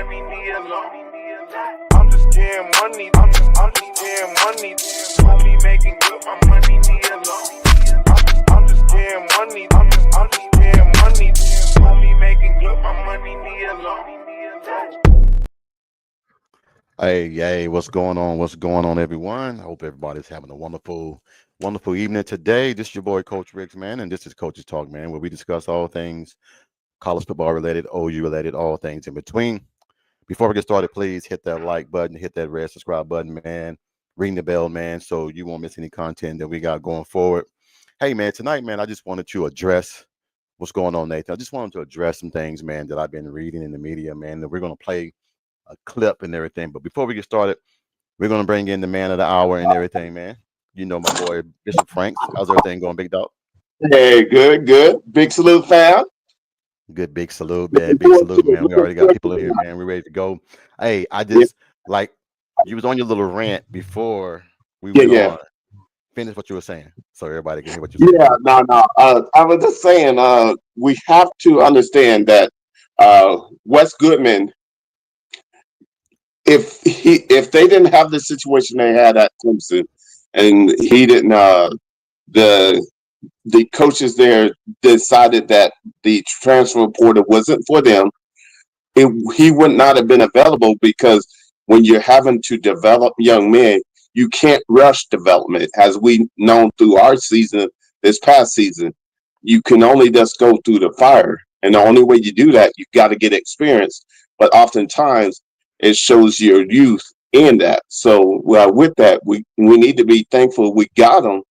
money, me alone. I'm just getting money, I'm just getting money. Only making good, my money, me alone. I'm just getting money, I'm just getting money. Only making good, my money, me alone. Hey, what's going on? What's going on, everyone? I hope everybody's having a wonderful evening today. This is your boy, Coach Riggs, man, and this is Coach's Talk, man, where we discuss all things college football related, OU related, all things in between. Before we get started, please hit that like button, hit that red subscribe button, man. Ring the bell, man, so you won't miss any content that we got going forward. Hey, man, tonight, man, I just wanted to address what's going on, Nathan. I just wanted to address some things, man, that I've been reading in the media, man, that we're going to play a clip and everything. But before we get started, we're going to bring in the man of the hour and everything, man. You know my boy, Bishop Franks. How's everything going, big dog? Hey, good. Big salute, fam. Good, big salute, man. Big salute, man. We already got people in here, man. We're ready to go. Hey, I just like you was on your little rant before we went Yeah. on. Finish what you were saying, so everybody can hear what you're saying. Yeah, no. I was just saying, we have to understand that Wes Goodman, if they didn't have the situation they had at Clemson, and he didn't, the the coaches there decided that the transfer portal wasn't for them. He would not have been available because when you're having to develop young men, you can't rush development. As we known through our season, this past season, you can only just go through the fire. And the only way you do that, you got to get experience. But oftentimes, it shows your youth in that. So, well, with that, we need to be thankful we got them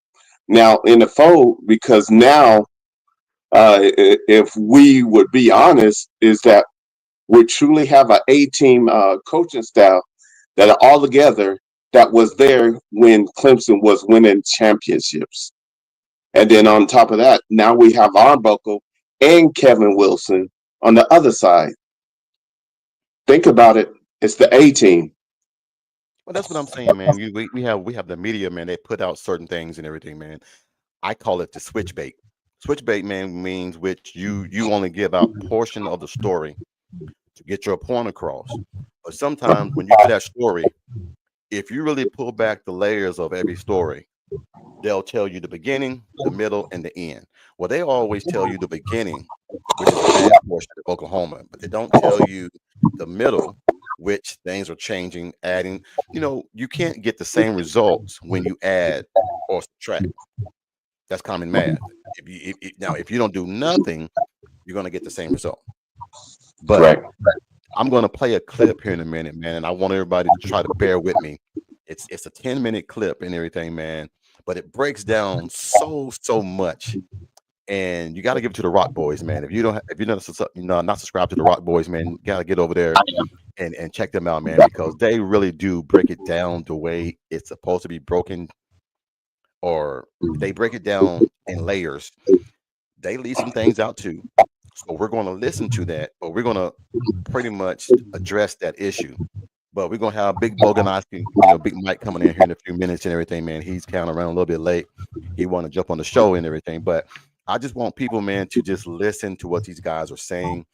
now in the fold because now, if we would be honest, is that we truly have an A-team coaching staff that are all together that was there when Clemson was winning championships. And then on top of that, now we have Arbuckle and Kevin Wilson on the other side. Think about it. It's the A-team. Well, that's what I'm saying, man. We have the media, man. They put out certain things and everything, man. I call it the switch bait. Switch bait, man, means which you only give out portion of the story to get your point across. But sometimes when you do that story, if you really pull back the layers of every story, they'll tell you the beginning, the middle, and the end. Well, they always tell you the beginning, which is a bad portion of Oklahoma, but they don't tell you the middle, which things are changing, adding. You can't get the same results when you add or subtract. That's common math. If you don't do nothing, you're going to get the same result. But Right. I'm going to play a clip here in a minute, man, and I want everybody to try to bear with me. It's a 10-minute clip and everything, man, but it breaks down so much, and you got to give it to the Rock Boys, man. If you're not subscribed to the Rock Boys, man, you got to get over there and check them out, man, because they really do break it down the way it's supposed to be broken, or they break it down in layers. They leave some things out too. So we're going to listen to that, but we're going to pretty much address that issue. But we're going to have Big Boganowski, Big Mike coming in here in a few minutes and everything, man. He's kind of around a little bit late. He want to jump on the show and everything. But I just want people, man, to just listen to what these guys are saying.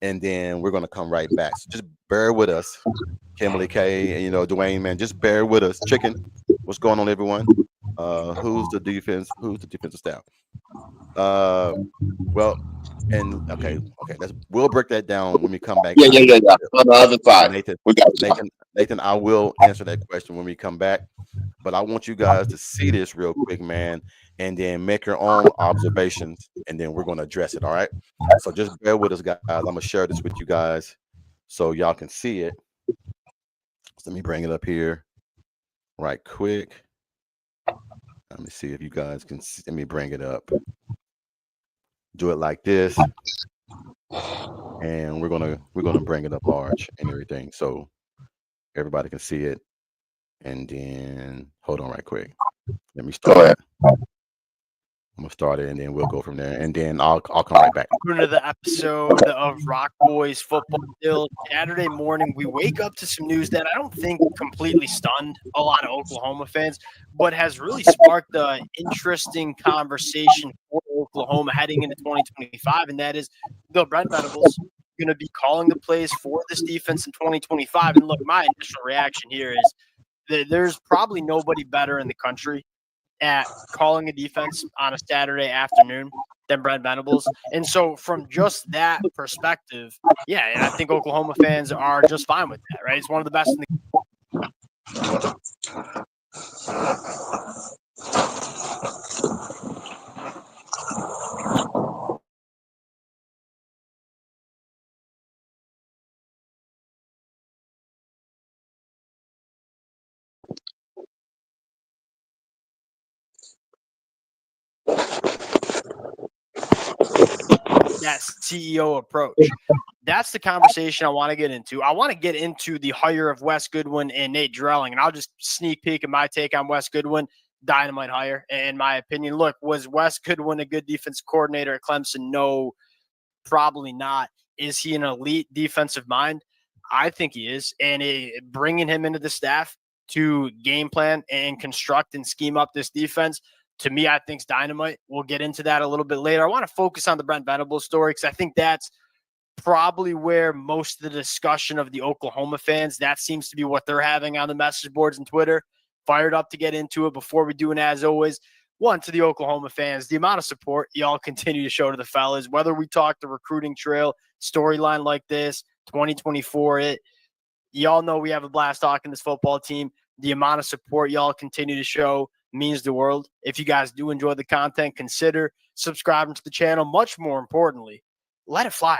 And then we're going to come right back. So just bear with us. Kimberly K, and, Dwayne, man, just bear with us. Chicken, what's going on, everyone? Who's the defensive staff? Well, and okay. We'll break that down when we come back. Yeah. On the other side, Nathan, I will answer that question when we come back. But I want you guys to see this real quick, man, and then make your own observations, and then we're going to address it. All right. So just bear with us, guys. I'm gonna share this with you guys so y'all can see it. So let me bring it up here right quick. Let me see if you guys can see. Let me bring it up. Do it like this, and we're gonna bring it up large and everything so everybody can see it. And then hold on right quick. Let me start. Go ahead. I'm gonna start it, and then we'll go from there, and then I'll come right back. Welcome to the episode of Rock Boys Football Bill. Saturday morning, we wake up to some news that I don't think completely stunned a lot of Oklahoma fans, but has really sparked an interesting conversation for Oklahoma heading into 2025, and that is the Brent Venables going to be calling the plays for this defense in 2025. And look, my initial reaction here is that there's probably nobody better in the country at calling a defense on a Saturday afternoon than Brent Venables. And so from just that perspective, yeah, and I think Oklahoma fans are just fine with that, right? It's one of the best in the that CEO approach. That's the conversation I want to get into. I want to get into the hire of Wes Goodwin and Nate Drelling, and I'll just sneak peek at my take on Wes Goodwin. Dynamite hire, in my opinion. Look, was Wes Goodwin a good defense coordinator at Clemson? No, probably not. Is he an elite defensive mind? I think he is. And bringing him into the staff to game plan and construct and scheme up this defense, to me, I think it's dynamite. We'll get into that a little bit later. I want to focus on the Brent Venables story because I think that's probably where most of the discussion of the Oklahoma fans, that seems to be what they're having on the message boards and Twitter. Fired up to get into it. Before we do, and as always, one, to the Oklahoma fans, the amount of support y'all continue to show to the fellas, whether we talk the recruiting trail, storyline like this, 2024, y'all know we have a blast talking this football team. The amount of support y'all continue to show means the world. If you guys do enjoy the content, consider subscribing to the channel. Much more importantly, let it fly.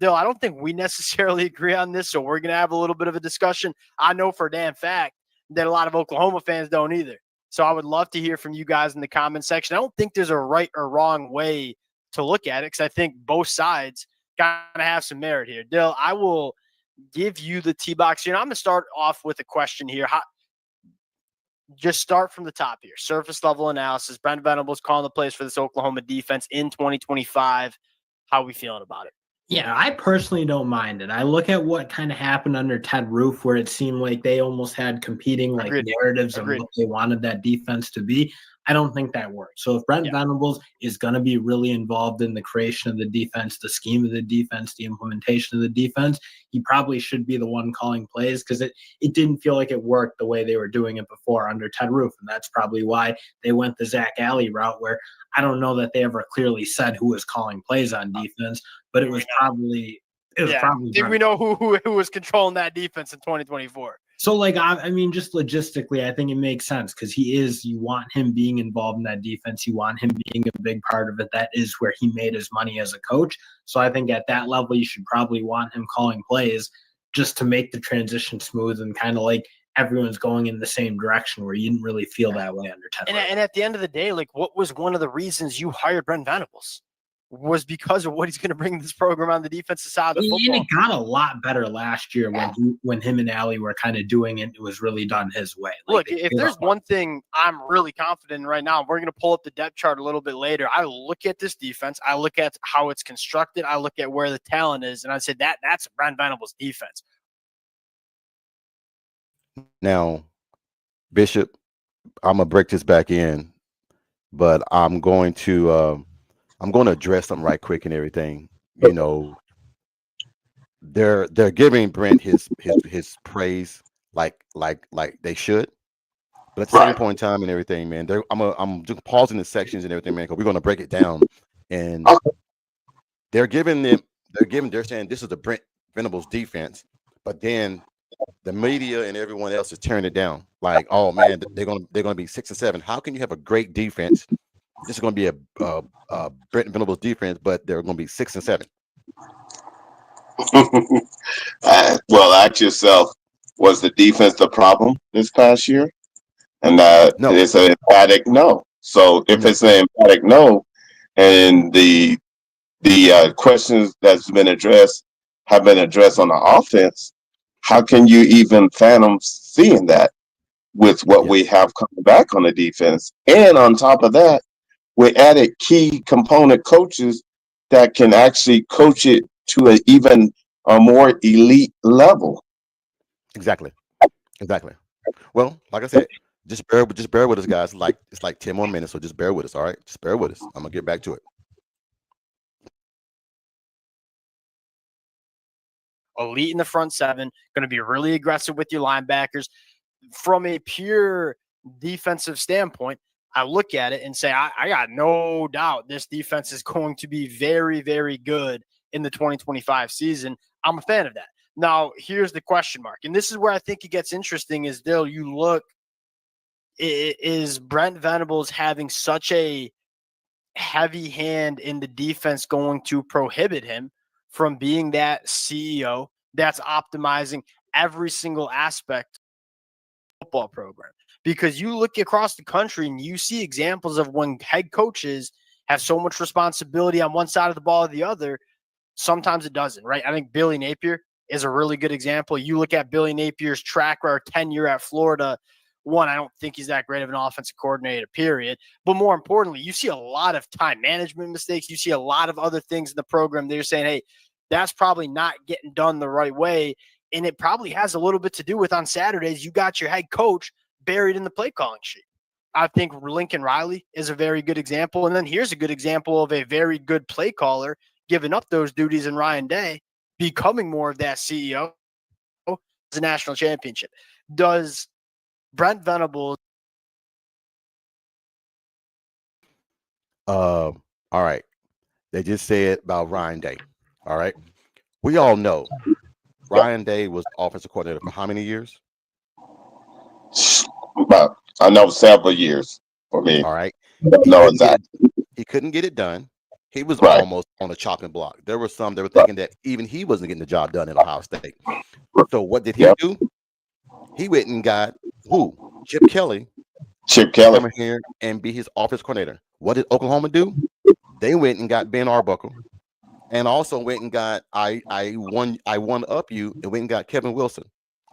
Dill, I don't think we necessarily agree on this, so we're going to have a little bit of a discussion. I know for a damn fact that a lot of Oklahoma fans don't either. So I would love to hear from you guys in the comment section. I don't think there's a right or wrong way to look at it because I think both sides kind of have some merit here. Dill, I will give you the T-box here. And I'm going to start off with a question here. Just start from the top here. Surface level analysis. Brent Venables calling the plays for this Oklahoma defense in 2025. How are we feeling about it? Yeah, I personally don't mind it. I look at what kind of happened under Ted Roof, where it seemed like they almost had competing narratives of what they wanted that defense to be. I don't think that worked. So if Brent Venables is going to be really involved in the creation of the defense, the scheme of the defense, the implementation of the defense, he probably should be the one calling plays because it didn't feel like it worked the way they were doing it before under Ted Roof. And that's probably why they went the Zach Alley route, where I don't know that they ever clearly said who was calling plays on defense, but it was probably we know who was controlling that defense in 2024. So, I mean, just logistically, I think it makes sense because you want him being involved in that defense. You want him being a big part of it. That is where he made his money as a coach. So I think at that level, you should probably want him calling plays just to make the transition smooth and kind of like everyone's going in the same direction where you didn't really feel that way under Ted. And at the end of the day, what was one of the reasons you hired Brent Venables? Was because of what he's going to bring this program on the defensive side of the football. And it got a lot better last year when him and Allie were kind of doing it. It was really done his way. Look, if there's one thing I'm really confident in right now, we're going to pull up the depth chart a little bit later. I look at this defense. I look at how it's constructed. I look at where the talent is. And I said, that's Brent Venables' defense. Now, Bishop, I'm going to break this back in, but I'm going to address something right quick and everything. You know, they're giving Brent his praise like they should, but at the same point in time and everything, man. I'm just pausing the sections and everything, man, because we're going to break it down. And they're saying this is the Brent Venables defense, but then the media and everyone else is tearing it down. Like, oh man, they're gonna be 6-7. How can you have a great defense? This is going to be a Brent Venables defense, but they're going to be 6-7. Well, ask yourself, was the defense the problem this past year? And No. It's an emphatic no. So if it's an emphatic no, and the questions that's been addressed have been addressed on the offense, how can you even fathom seeing that with what we have coming back on the defense? And on top of that, we added key component coaches that can actually coach it to an even a more elite level. Exactly. Well, like I said, just bear with us, guys. It's like 10 more minutes, so just bear with us. All right, just bear with us. I'm gonna get back to it. elite in the front seven, going to be really aggressive with your linebackers. From a pure defensive standpoint, I look at it and say, I got no doubt this defense is going to be very, very good in the 2025 season. I'm a fan of that. Now, here's the question mark, and this is where I think it gets interesting is, Dill, you look, is Brent Venables having such a heavy hand in the defense going to prohibit him from being that CEO that's optimizing every single aspect of the football program? Because you look across the country and you see examples of when head coaches have so much responsibility on one side of the ball or the other, sometimes it doesn't, right? I think Billy Napier is a really good example. You look at Billy Napier's track record tenure at Florida. One, I don't think he's that great of an offensive coordinator, period. But more importantly, you see a lot of time management mistakes. You see a lot of other things in the program. They're saying, hey, that's probably not getting done the right way. And it probably has a little bit to do with on Saturdays, you got your head coach buried in the play calling sheet. I think Lincoln Riley is a very good example. And then here's a good example of a very good play caller giving up those duties in Ryan Day, becoming more of that CEO. It's a national championship. Does Brent Venables? All right. They just said about Ryan Day. All right. We all know Ryan Day was offensive coordinator for how many years? About, I know, several years for me. All right. No, exactly. He couldn't get it done. He was Right. almost on the chopping block. There were some that were thinking that even he wasn't getting the job done at Ohio State. So what did he do? He went and got who? Chip Kelly. Chip Kelly. Come here and be his offense coordinator. What did Oklahoma do? They went and got Ben Arbuckle, and also went and got I one up you, and went and got Kevin Wilson,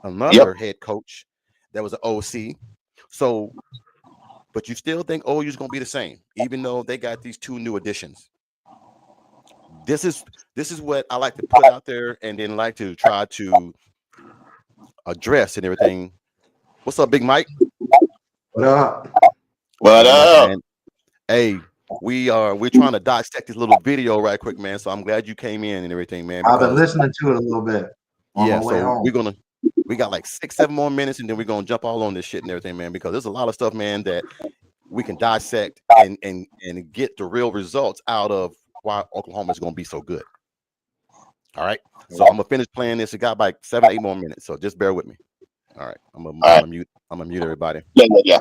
another head coach that was an OC. So, but you still think OU's going to be the same, even though they got these two new additions. This is what I like to put out there, and then like to try to address and everything. What's up, Big Mike? What up? What up? Man. Hey, we're trying to dissect this little video right quick, man. So I'm glad you came in and everything, man. I've been listening to it a little bit. Yeah, so we got like 6-7 more minutes, and then we're gonna jump all on this shit and everything, man, because there's a lot of stuff, man, that we can dissect and get the real results out of why Oklahoma is gonna be so good. All right. So I'm gonna finish playing this. It got like 7-8 more minutes, so just bear with me. All right. I'm gonna mute everybody. Yeah.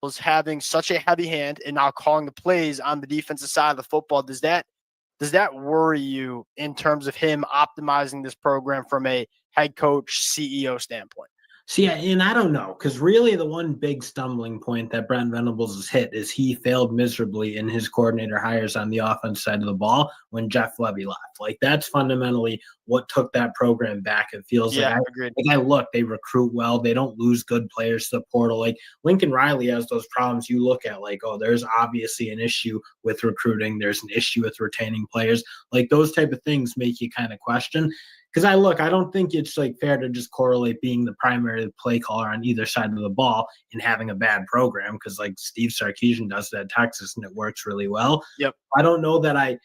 Was having such a heavy hand and now calling the plays on the defensive side of the football. Does that worry you in terms of him optimizing this program from a head coach CEO standpoint? See, and I don't know, because really the one big stumbling point that Brent Venables has hit is he failed miserably in his coordinator hires on the offense side of the ball when Jeff Levy left. Like, that's fundamentally what took that program back. It feels they recruit well. They don't lose good players to the portal. Like, Lincoln Riley has those problems you look at, like, oh, there's obviously an issue with recruiting. There's an issue with retaining players. Like, those type of things make you kind of question. Because I don't think it's like fair to just correlate being the primary play caller on either side of the ball and having a bad program, because like Steve Sarkisian does that at Texas and it works really well. Yep. I don't know that I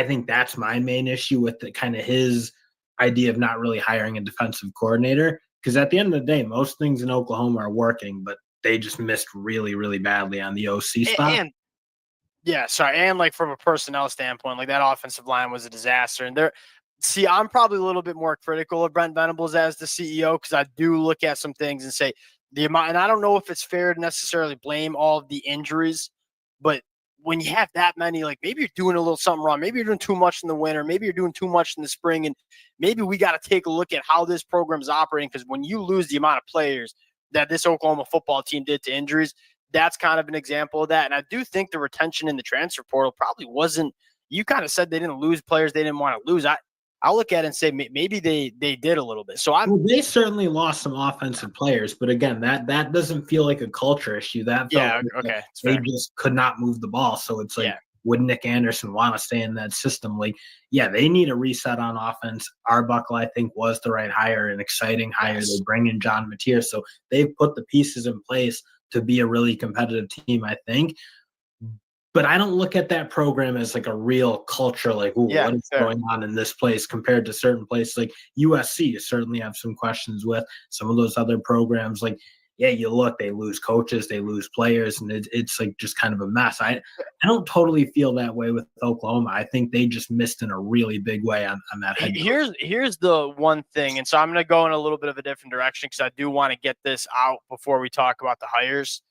think that's my main issue with the kind of his idea of not really hiring a defensive coordinator. Because at the end of the day, most things in Oklahoma are working, but they just missed really, really badly on the OC spot. And like from a personnel standpoint, like that offensive line was a disaster. And I'm probably a little bit more critical of Brent Venables as the CEO, because I do look at some things and say the amount, and I don't know if it's fair to necessarily blame all of the injuries, but when you have that many, like maybe you're doing a little something wrong. Maybe you're doing too much in the winter. Maybe you're doing too much in the spring. And maybe we got to take a look at how this program is operating, because when you lose the amount of players that this Oklahoma football team did to injuries, that's kind of an example of that. And I do think the retention in the transfer portal probably wasn't – you kind of said they didn't lose players they didn't want to lose. I'll look at it and say maybe they did a little bit. So they certainly lost some offensive players, but again, that doesn't feel like a culture issue. They just could not move the ball. So it's like, would Nick Anderson want to stay in that system? Like, they need a reset on offense. Arbuckle, I think, was the right hire, an exciting hire. Yes. They bring in John Mateer, so they've put the pieces in place to be a really competitive team, I think. But I don't look at that program as like a real culture, like, ooh, Yeah, what is fair. going on in this place compared to certain places like USC. You certainly have some questions with some of those other programs. Like, yeah, you look, they lose coaches, they lose players, and it's like just kind of a mess. I don't totally feel that way with Oklahoma. I think they just missed in a really big way on that head coach. Here's the one thing, and so I'm going to go in a little bit of a different direction because I do want to get this out before we talk about the hires.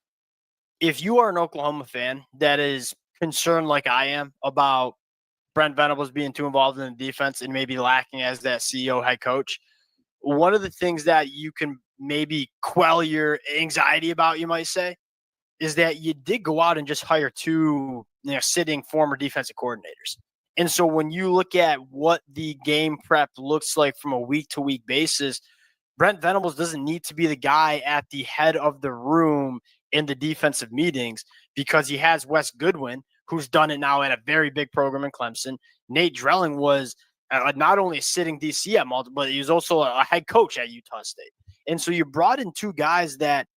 If you are an Oklahoma fan that is concerned like I am about Brent Venables being too involved in the defense and maybe lacking as that CEO head coach, one of the things that you can maybe quell your anxiety about, you might say, is that you did go out and just hire two sitting former defensive coordinators. And so when you look at what the game prep looks like from a week-to-week basis, Brent Venables doesn't need to be the guy at the head of the room in the defensive meetings because he has Wes Goodwin, who's done it now at a very big program in Clemson. Nate Drelling was not only a sitting DC at multiple, but he was also a head coach at Utah State. And so you brought in two guys that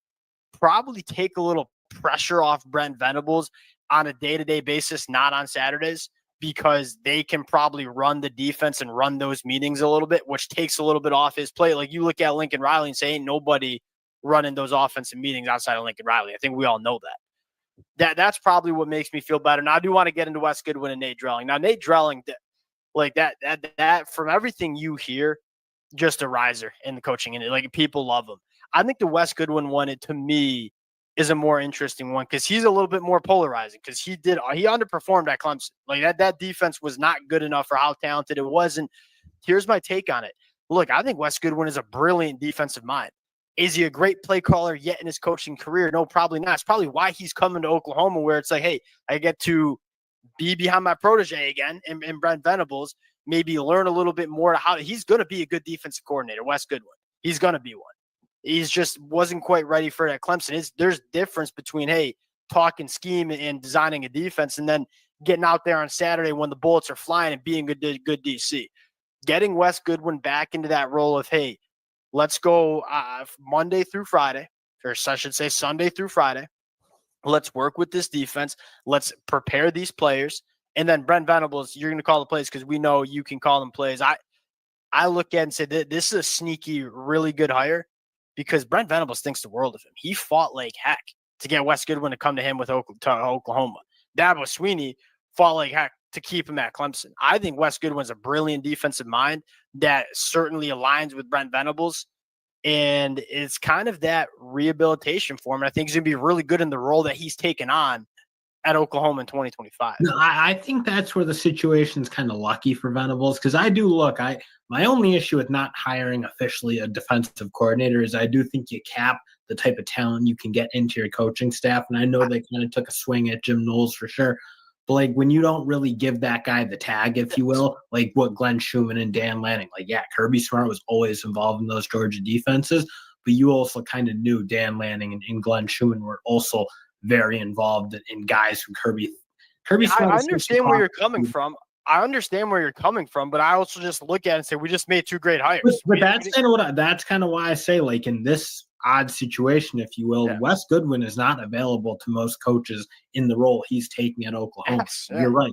probably take a little pressure off Brent Venables on a day-to-day basis, not on Saturdays, because they can probably run the defense and run those meetings a little bit, which takes a little bit off his plate. Like you look at Lincoln Riley and say, ain't nobody running those offensive meetings outside of Lincoln Riley. I think we all know that. That's probably what makes me feel better. Now I do want to get into Wes Goodwin and Nate Drelling. Now Nate Drelling, like that from everything you hear, just a riser in the coaching, and like people love him. I think the Wes Goodwin one, to me, is a more interesting one because he's a little bit more polarizing because he underperformed at Clemson. Like that defense was not good enough for how talented it was. And here's my take on it. Look, I think Wes Goodwin is a brilliant defensive mind. Is he a great play caller yet in his coaching career? No, probably not. It's probably why he's coming to Oklahoma, where it's like, hey, I get to be behind my protege again in Brent Venables, maybe learn a little bit more how he's going to be a good defensive coordinator, Wes Goodwin. He's going to be one. He's just wasn't quite ready for it at Clemson. There's difference between, hey, talking scheme and designing a defense and then getting out there on Saturday when the bullets are flying and being good DC. Getting Wes Goodwin back into that role of, hey, let's go Monday through Friday, or I should say Sunday through Friday. Let's work with this defense. Let's prepare these players. And then Brent Venables, you're going to call the plays because we know you can call them plays. I look at it and say this is a sneaky, really good hire because Brent Venables thinks the world of him. He fought like heck to get Wes Goodwin to come to him with Oklahoma. Dabo Swinney fought like heck to keep him at Clemson. I think Wes Goodwin's a brilliant defensive mind that certainly aligns with Brent Venables. And it's kind of that rehabilitation for him. And I think he's going to be really good in the role that he's taken on at Oklahoma in 2025. No, I think that's where the situation's kind of lucky for Venables because I do look. My only issue with not hiring officially a defensive coordinator is I do think you cap the type of talent you can get into your coaching staff. And I know they kind of took a swing at Jim Knowles for sure. But like when you don't really give that guy the tag, if you will, like what Glenn Schumann and Dan Lanning, like, yeah, Kirby Smart was always involved in those Georgia defenses, but you also kind of knew Dan Lanning and Glenn Schumann were also very involved in guys who Kirby Smart. I understand where you're coming from. But I also just look at it and say we just made two great hires. But that's kind of why I say, like, in this odd situation, if you will, Wes Goodwin is not available to most coaches in the role he's taking at Oklahoma. Yes, You're right.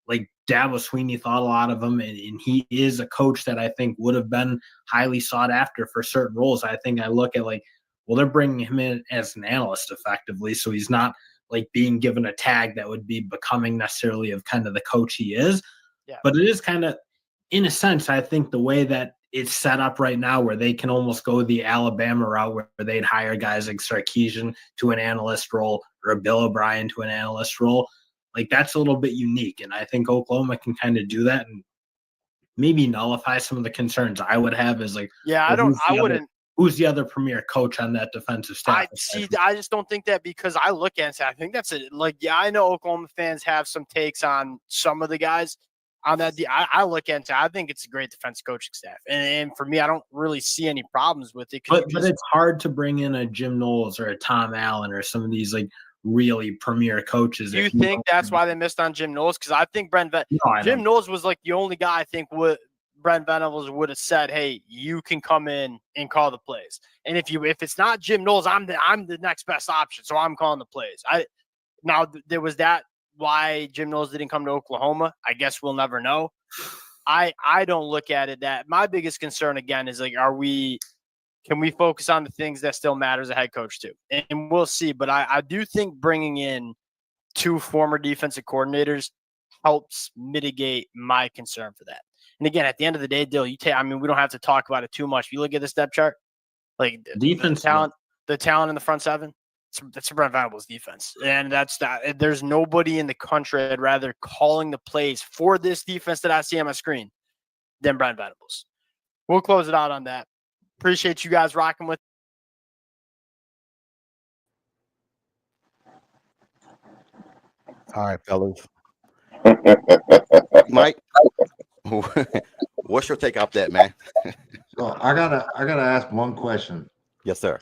Like Dabo Swinney thought a lot of him, and he is a coach that I think would have been highly sought after for certain roles. I think I look at like, well, they're bringing him in as an analyst effectively, so he's not like being given a tag that would be becoming necessarily of kind of the coach he is. Yeah. But it is kind of, in a sense, I think the way that it's set up right now where they can almost go the Alabama route where they'd hire guys like Sarkisian to an analyst role or a Bill O'Brien to an analyst role. Like that's a little bit unique. And I think Oklahoma can kind of do that and maybe nullify some of the concerns I would have is like, who's the other premier coach on that defensive staff? I just don't think that because I look at it and say, I think that's it. Like, yeah, I know Oklahoma fans have some takes on some of the guys on that. I look at it and say, I think it's a great defense coaching staff. And for me, I don't really see any problems with it. But it's hard to bring in a Jim Knowles or a Tom Allen or some of these like really premier coaches. Do you think that's why they missed on Jim Knowles? Because I think Jim Knowles was like the only guy I think Brent Venables would have said, "Hey, you can come in and call the plays." And if it's not Jim Knowles, I'm the next best option, so I'm calling the plays. There was that why Jim Knowles didn't come to Oklahoma. I guess we'll never know. I don't look at it that my biggest concern again is like, can we focus on the things that still matter as a head coach too? And we'll see. But I do think bringing in 2 former defensive coordinators helps mitigate my concern for that. And again, at the end of the day, Dill, we don't have to talk about it too much. If you look at this depth chart, like Defense the talent in the front 7, that's Brent Venables' defense. And that's that. There's nobody in the country I'd rather calling the plays for this defense that I see on my screen than Brent Venables. We'll close it out on that. Appreciate you guys rocking with. All right, fellas. Mike, what's your take off that, man? So I gotta ask one question. Yes, sir.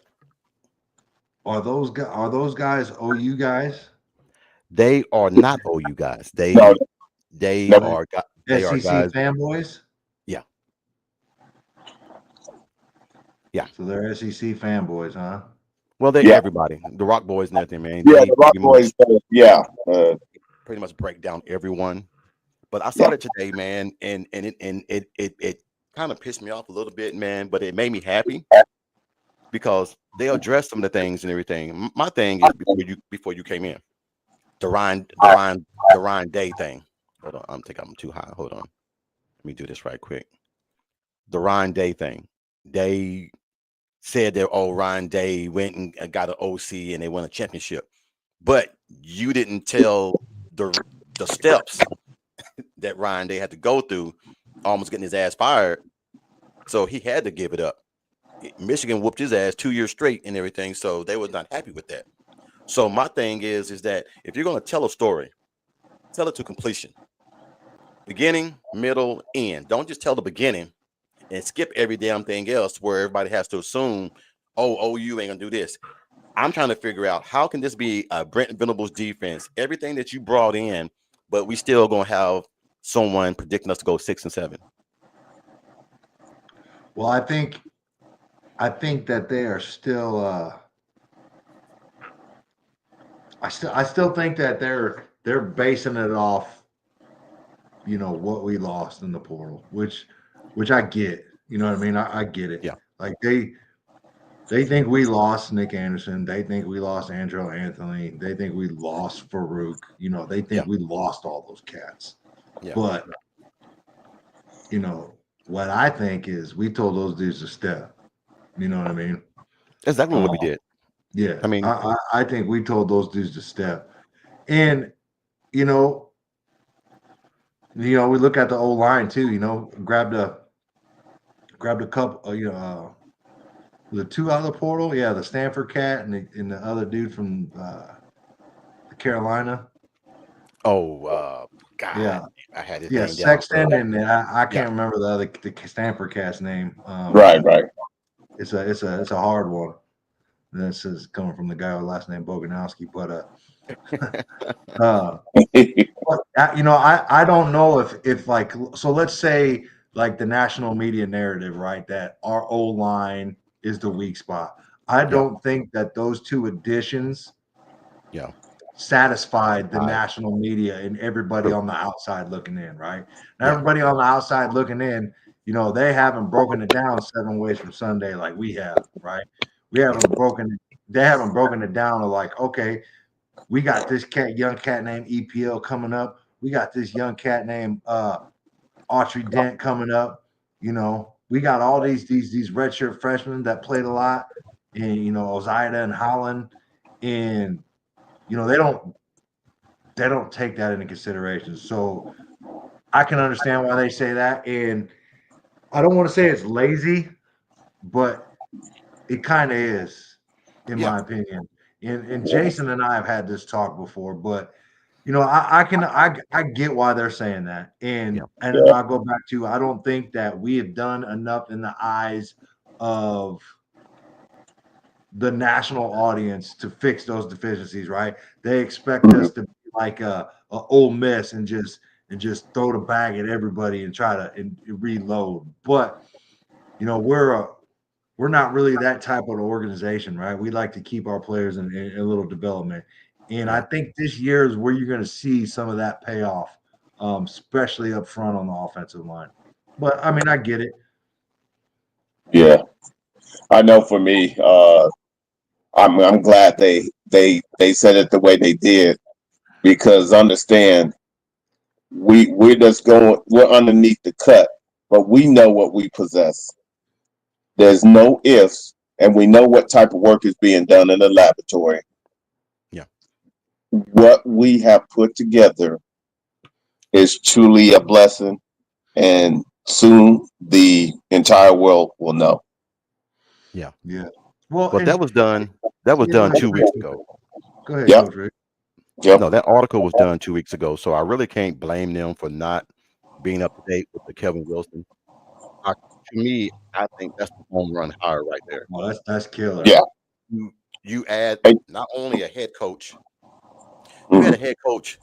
Are those guys OU guys? They are not OU guys. They No, are SEC guys. fanboys? Yeah. Yeah. So they're SEC fanboys, huh? Well, they're Yeah. everybody. The Rock Boys and everything, man. yeah, They the Rock Boys. pretty much break down everyone. But I saw that today, man, and it kind of pissed me off a little bit, man. But it made me happy because they addressed some of the things and everything. My thing is before you came in, the Ryan Day thing. Hold on, I'm too high. Hold on, let me do this right quick. The Ryan Day thing. They said that Ryan Day went and got an OC and they won a championship, but you didn't tell the steps that Ryan Day had to go through, almost getting his ass fired. So he had to give it up. Michigan whooped his ass 2 years straight and everything, so they was not happy with that. So my thing is that if you're going to tell a story, tell it to completion. Beginning, middle, end. Don't just tell the beginning and skip every damn thing else where everybody has to assume, OU ain't going to do this. I'm trying to figure out how can this be a Brent Venables defense, everything that you brought in, but we still going to have someone predicting us to go 6 and 7. Well, I think that they are still I still think that they're basing it off, what we lost in the portal, which I get. You know what I mean? I get it. Yeah. Like they think we lost Nick Anderson. They think we lost Andrew Anthony. They think we lost Farouk. They think we lost all those cats. Yeah. But what I think is we told those dudes to step. You know what I mean? That's exactly what we did. Yeah. I mean, I think we told those dudes to step. And we look at the old line too, grabbed a couple, the 2 out of the portal. Yeah, the Stanford cat and the other dude from Carolina. God. Yeah. I had his Yeah, name Sexton, down. and I can't remember the Stanford cat's name. Right. It's a hard one. This is coming from the guy with last name Boganowski, but I don't know if like, so let's say like the national media narrative, right, that our O line is the weak spot. I don't think that those 2 additions satisfied the national media and everybody on the outside looking in, right? Now, everybody on the outside looking in, they haven't broken it down 7 ways from Sunday like we have, right? They haven't broken it down to like, okay, we got this young cat named EPL coming up. We got this young cat named Autry Dent coming up. We got all these redshirt freshmen that played a lot, and Ozida and Holland, and they don't take that into consideration. So I can understand why they say that, and I don't want to say it's lazy, but it kind of is, in my opinion. And Jason and I have had this talk before, but I get why they're saying that. And I'll go back to, I don't think that we have done enough in the eyes of the national audience to fix those deficiencies, right? They expect us to be like a Ole Miss and just throw the bag at everybody and try to reload. But we're not really that type of organization, right? We like to keep our players in a little development. And I think this year is where you're going to see some of that payoff, especially up front on the offensive line. But I mean, I get it. Yeah, I know. For me, I'm glad they said it the way they did, because understand, we're underneath the cut, but we know what we possess. There's no ifs, and we know what type of work is being done in the laboratory. Yeah. What we have put together is truly a blessing, and soon the entire world will know. Yeah. Yeah. Well, But that was done. That was yeah, done 2 weeks ago. Go ahead, Yep. Coach Rick. Yep. No, that article was done 2 weeks ago. So I really can't blame them for not being up to date with the Kevin Wilson. To me, I think that's the home run hire right there. Oh, that's killer. Yeah. You add Hey. not only a head coach, Mhm. you had a head coach.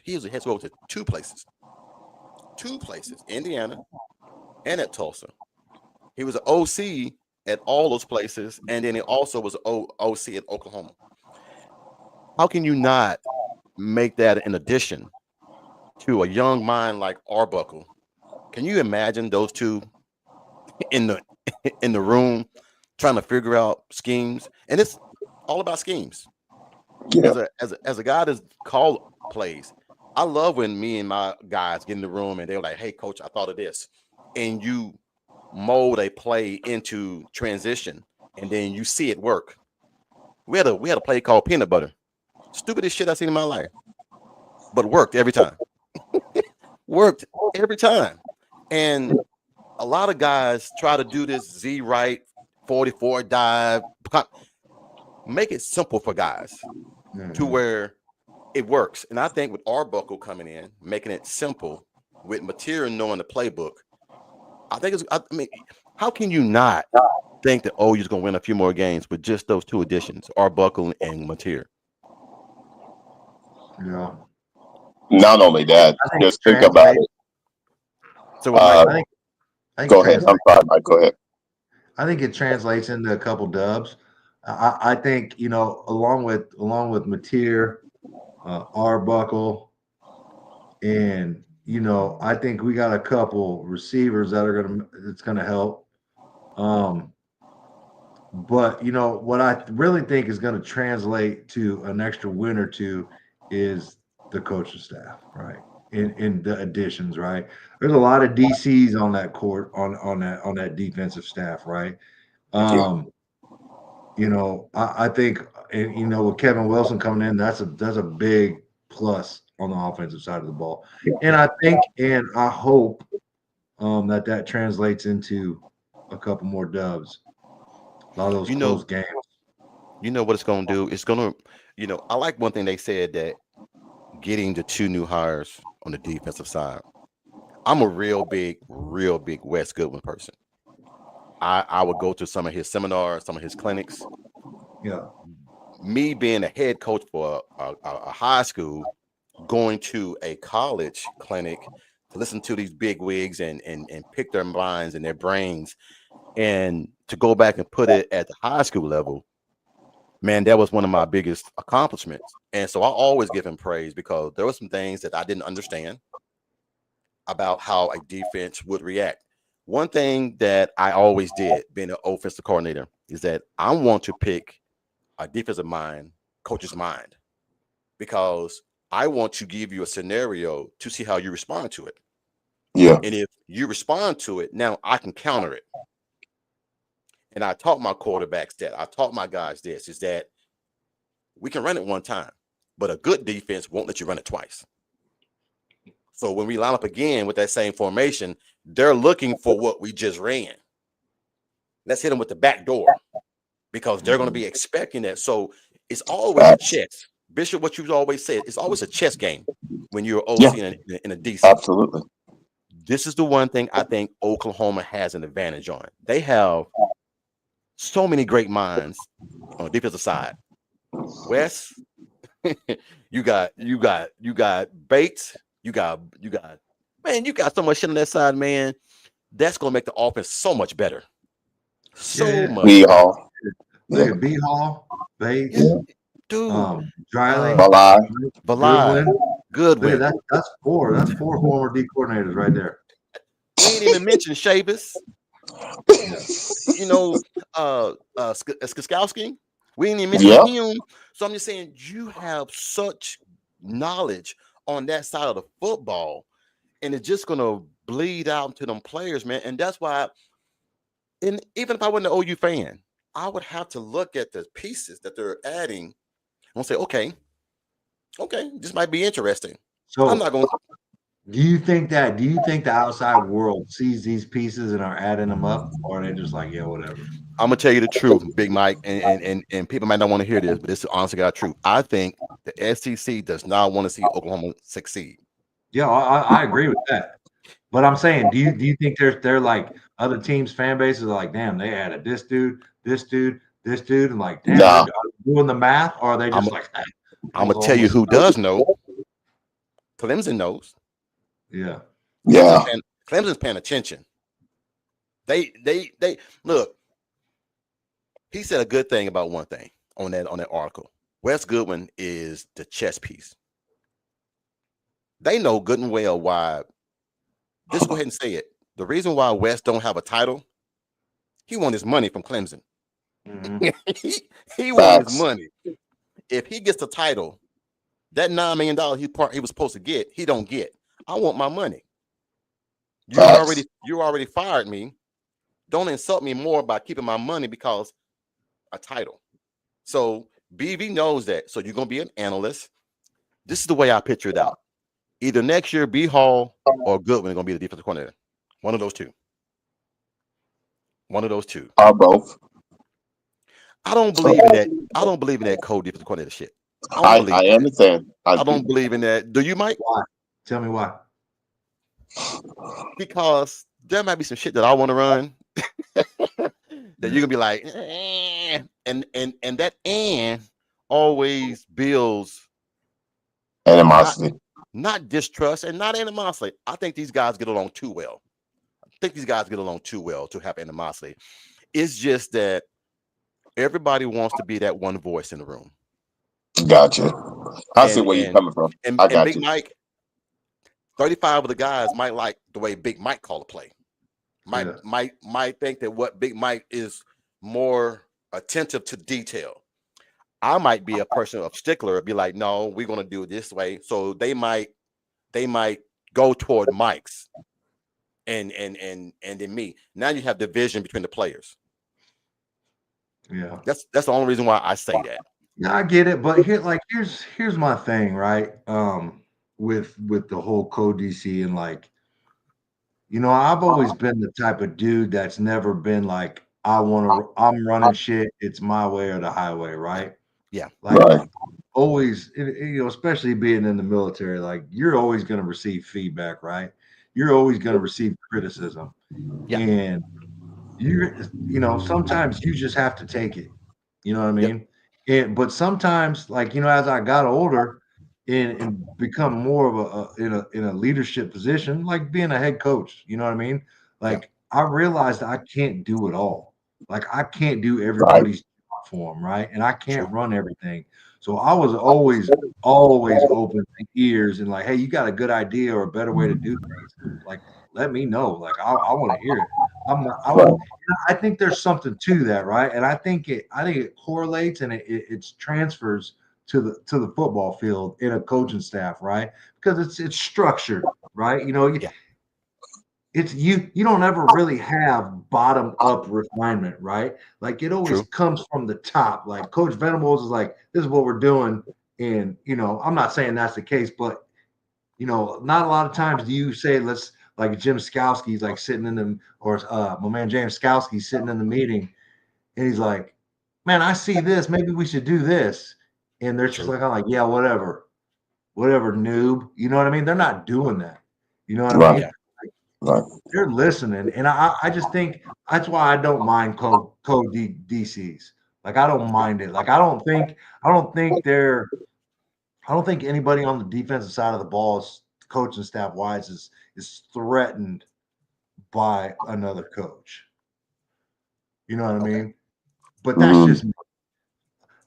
He was a head coach at two places, Indiana and at Tulsa. He was an OC at all those places, and then he also was an OC at Oklahoma. How can you not make that an addition to a young mind like Arbuckle? Can you imagine those two in the in the room trying to figure out schemes? And it's all about schemes. Yeah. As a guy that's called plays, I love when me and my guys get in the room and they're like, "Hey, coach, I thought of this," and you mold a play into transition, and then you see it work. We had a play called peanut butter. Stupidest shit I've seen in my life, but worked every time. Worked every time. And a lot of guys try to do this Z right 44 dive. Make it simple for guys to where it works. And I think with Arbuckle coming in, making it simple with material knowing the playbook, I mean, how can you not think that OU's going to win a few more games with just those two additions, Arbuckle and Mateer? Yeah. Not only that, I think just think about it. So with Mike, I think Go ahead. I'm sorry, Mike. Go ahead. I think it translates into a couple dubs. I think, you know, along with Mateer, Arbuckle, and you know, I think we got a couple receivers that are gonna help. But you know what I really think is going to translate to an extra win or two is the coaching staff, right? In the additions, right? There's a lot of DCs on that court on that defensive staff, right? Um, you know, I think, and you know, with Kevin Wilson coming in, that's a big plus on the offensive side of the ball. And I think and I hope that translates into a couple more dubs. A lot of those close games. You know what it's going to do? It's going to, I like one thing they said, that getting the two new hires on the defensive side. I'm a real big Wes Goodwin person. I would go to some of his seminars, some of his clinics. Yeah. Me being a head coach for a high school, going to a college clinic to listen to these big wigs and pick their minds and their brains, and to go back and put it at the high school level, man, that was one of my biggest accomplishments. And so I always give him praise, because there were some things that I didn't understand about how a defense would react. One thing that I always did, being an offensive coordinator, is that I want to pick a defensive mind, coach's mind, because I want to give you a scenario to see how you respond to it. Yeah. And if you respond to it, now I can counter it. And I taught my quarterbacks that. I taught my guys this, is that we can run it one time, but a good defense won't let you run it twice. So when we line up again with that same formation, they're looking for what we just ran. Let's hit them with the back door, because they're going to be expecting that. So it's always a chess. Bishop, what you've always said, it's always a chess game when you're OC in a DC. Absolutely. This is the one thing I think Oklahoma has an advantage on. They have so many great minds on the defensive side. Wes, you got Bates, you got so much shit on that side, man. That's gonna make the offense so much better. So much B better. Hall. Look at B Hall, Bates. dude. Driley, Bye. Valai, Goodwin. Look at Goodwin. that. That's four. That's four former D coordinators right there. We ain't even mentioned Shavis. Yeah. You know, Skowski. We ain't even mentioned Yep. him. So I'm just saying, you have such knowledge on that side of the football, and it's just gonna bleed out to them players, man. And that's why, and even if I wasn't an OU fan, I would have to look at the pieces that they're adding and say, okay, this might be interesting. I'm So not going. do you think the outside world sees these pieces and are adding them up, or are they just like, yeah, whatever? I'm gonna tell you the truth, Big Mike, and people might not want to hear this, but this is honestly got truth. I think the SEC does not want to see Oklahoma succeed. Yeah, I agree with that. But I'm saying, do you think they're like other teams' fan bases are like, damn, they added this dude, this dude, this dude, and like, damn, Nah. they're doing the math, or are they I'm just like, hey, I'm gonna tell you who does know. Clemson knows. yeah, Yeah. Clemson's paying attention. They look. He said a good thing about one thing on that article. Wes Goodwin is the chess piece. They know good and well why. Just go ahead and say it. The reason why Wes don't have a title, he won his money from Clemson. Mhm. he won his Facts. money. If he gets the title, that $9 million he was supposed to get, he don't get. I want my money. Facts. You already fired me. Don't insult me more by keeping my money because a title. So BV knows that. So you're gonna be an analyst. This is the way I picture it out. Either next year, B Hall or Goodwin are gonna be the defensive coordinator. One of those two. One of those two. Or both. I don't believe in that. I don't believe in that co-defensive coordinator shit. I don't believe I in that. understand. I don't believe in that. Do you, Mike? Why? Tell me why. Because there might be some shit that I want to run that you're gonna be like, and that always builds animosity. not distrust and not animosity. I think these guys get along too well. I think these guys get along too well to have animosity. It's just that everybody wants to be that one voice in the room. Gotcha. I see And where you're coming from. I and got Big you. Mike, 35 of the guys might like the way Big Mike called a play. Yeah. Might think that what Big Mike is more attentive to detail. I might be a person of stickler, be like, no, we're gonna do it this way. So they might go toward Mike's and then me. Now you have division between the players. Yeah. That's the only reason why I say that. Yeah, I get it, but here's my thing, right? With the whole code DC and like, I've always been the type of dude that's never been like, I'm running shit, it's my way or the highway, right? Yeah. Like Right. always, especially being in the military, like you're always going to receive feedback, right? You're always going to receive criticism, Yeah. and sometimes you just have to take it. You know what I Yep. mean? But sometimes, like as I got older and become more of in a leadership position, like being a head coach, you know what I mean? Yeah. Like I realized I can't do it all. Like I can't do Right. everybody's job for them, right? And I can't True. run everything. So I was always open to ears and like, hey, you got a good idea or a better way to do things? Like, let me know. Like I want to hear it. Right. I think there's something to that, right? And I think it correlates and it transfers to the football field in a coaching staff, right? Because it's structured, right? Yeah. It's you don't ever really have bottom up refinement, right? Like it always True. comes from the top. Like Coach Venables is like, this is what we're doing. And I'm not saying that's the case, but not a lot of times do you say, let's, like Jim Skowski's like sitting in the, or my man James Skowski's sitting in the meeting and he's like, man, I see this, maybe we should do this. And they're just True. like, I'm like, yeah, whatever, noob. You know what I mean? They're not doing that. You know what I Right. mean? Yeah. Right. They're listening. And I just think that's why I don't mind code DCs. Like I don't mind it. Like I don't think anybody on the defensive side of the ball, coaching staff wise, is threatened by another coach. You know what I Okay. mean? But that's Mhm. just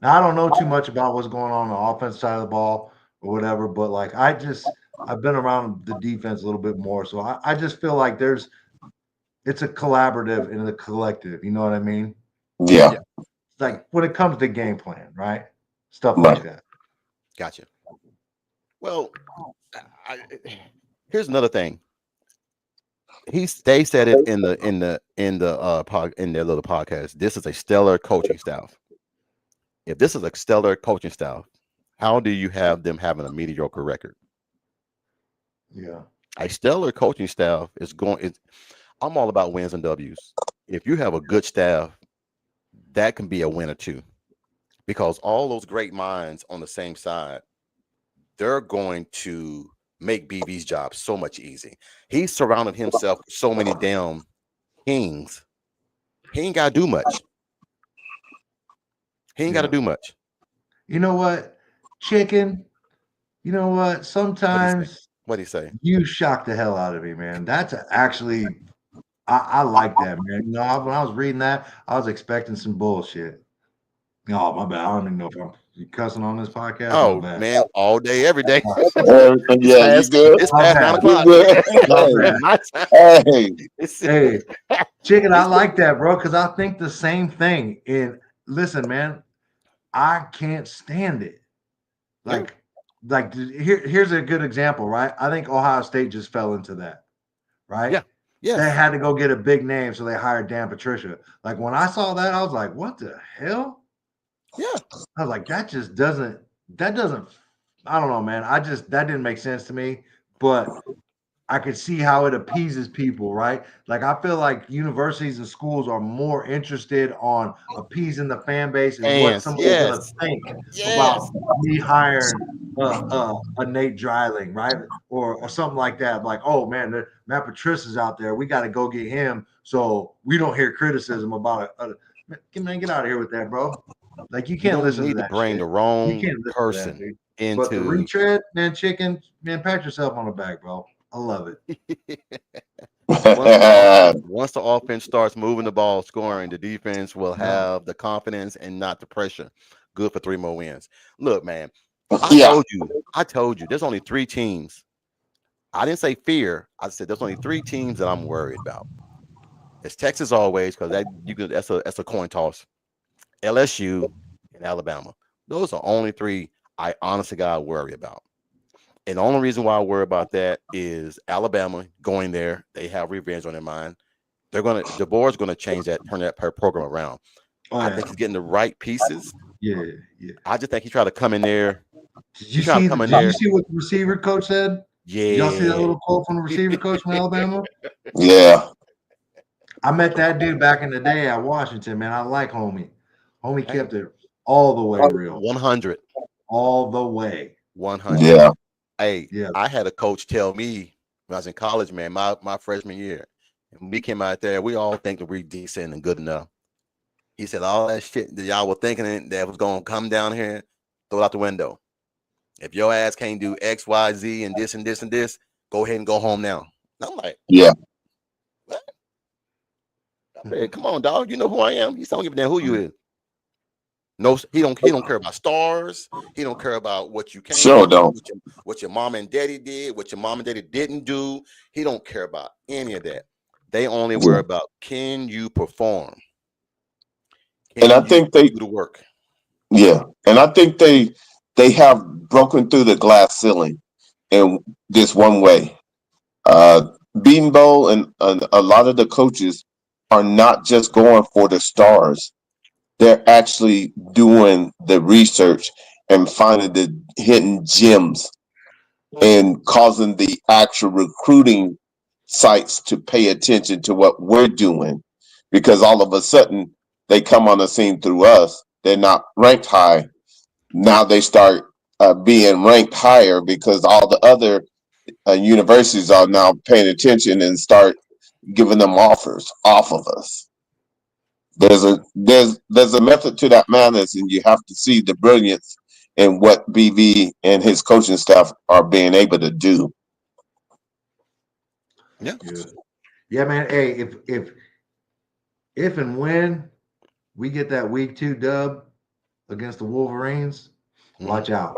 Now I don't know too much about what's going on the offense side of the ball or whatever, but like I've been around the defense a little bit more, so I just feel like it's a collaborative and a collective. You know what I mean? Yeah, Yeah, yeah, Like when it comes to game plan, right? Stuff like right. that. gotcha. Well, here's another thing. They said it in their little podcast. This is a stellar coaching staff. If this is a stellar coaching staff, how do you have them having a mediocre record? Yeah. A stellar coaching staff is going. I'm all about wins and W's. If you have a good staff, that can be a win or two because all those great minds on the same side, they're going to make BB's job so much easy. He's surrounded himself with so many damn kings. He ain't got to do much. He ain't got to Yeah. do much. You know what? Chicken, you know what? What do you say? Sometimes What do you say? you shock the hell out of me, man. That's actually I like that, man. You know, when I was reading that, I was expecting some bullshit. Oh, my bad. I don't even know if I'm cussing on this podcast. My Oh bad. man, all day, every day. it's Yeah, you past. good? It's My past bad. 9 o'clock. You good? My bad. My time. Hey, It's, Hey, Chicken, I it's like that, bro, because I think the same thing. And listen, man, I can't stand it. yeah, Like, here's a good example, right? I think Ohio State just fell into that, right? yeah, They yes, had to go get a big name, so they hired Dan Patricia. Like when I saw that, I was like, "What the hell?" yeah. I was like, that doesn't. I don't know, man. That didn't make sense to me, but I could see how it appeases people, right? Like I feel like universities and schools are more interested on appeasing the fan base and what Fans, somebody's gonna yes, think about yes. me hiring a Nate Dryling, right? Or something like that. Like, oh man, Matt Patricia's out there. We got to go get him so we don't hear criticism about it. Man, get out of here with that, bro. Like you You can't don't listen to need to that bring shit. the You wrong can't listen to that, person dude. But the into. retread, man, chicken, man, pat yourself on the back, bro. I love it. Once the offense starts moving the ball, scoring, the defense will Yeah. have the confidence and not the pressure. Good for 3 more wins. Look, man, yeah, I told you, there's only 3 teams. I didn't say fear. I said there's only 3 teams that I'm worried about. It's Texas always because that's a coin toss. LSU and Alabama. Those are only 3 I honestly got to worry about. And the only reason why I worry about that is Alabama going there. They have revenge on their mind. The board's gonna change that, turn that program around. Oh I yeah. think he's getting the right pieces. Yeah. Yeah. I just think he tried to come in there. Did He you tried to see come in did you there. see what the receiver coach said? Did y'all see that Yeah. little quote from the receiver coach from Alabama? yeah. I met that dude back in the day at Washington, man. I like homie. Homie Hey, kept it all the way real. 100, All the way. 100. Yeah. Hey, Yeah. I had a coach tell me when I was in college, man, my freshman year, and we came out there. We all think that we're decent and good enough. He said all that shit that y'all were thinking that was gonna come down here, throw it out the window. If your ass can't do X, Y, Z, and this and this and this, go ahead and go home now. And I'm like, Yeah. what? I said, come on, dog. You know who I am. He don't give a damn who you is. No, he don't care about stars. He don't care about what you came Sure from, don't. what your mom and daddy did, what your mom and daddy didn't do. He don't care about any of that. They only Yeah. worry about can you perform? And I Can you think they, do the work? yeah, and I think they have broken through the glass ceiling in this one way. Beanbowl and a lot of the coaches are not just going for the stars. They're actually doing the research and finding the hidden gems and causing the actual recruiting sites to pay attention to what we're doing because all of a sudden they come on the scene through us. They're not ranked high. Now they start being ranked higher because all the other universities are now paying attention and start giving them offers off of us. There's a method to that madness, and you have to see the brilliance in what BV and his coaching staff are being able to do. Yeah. Yeah. Yeah, man. Hey, if and when we get that week 2 dub, against the Wolverines, watch out.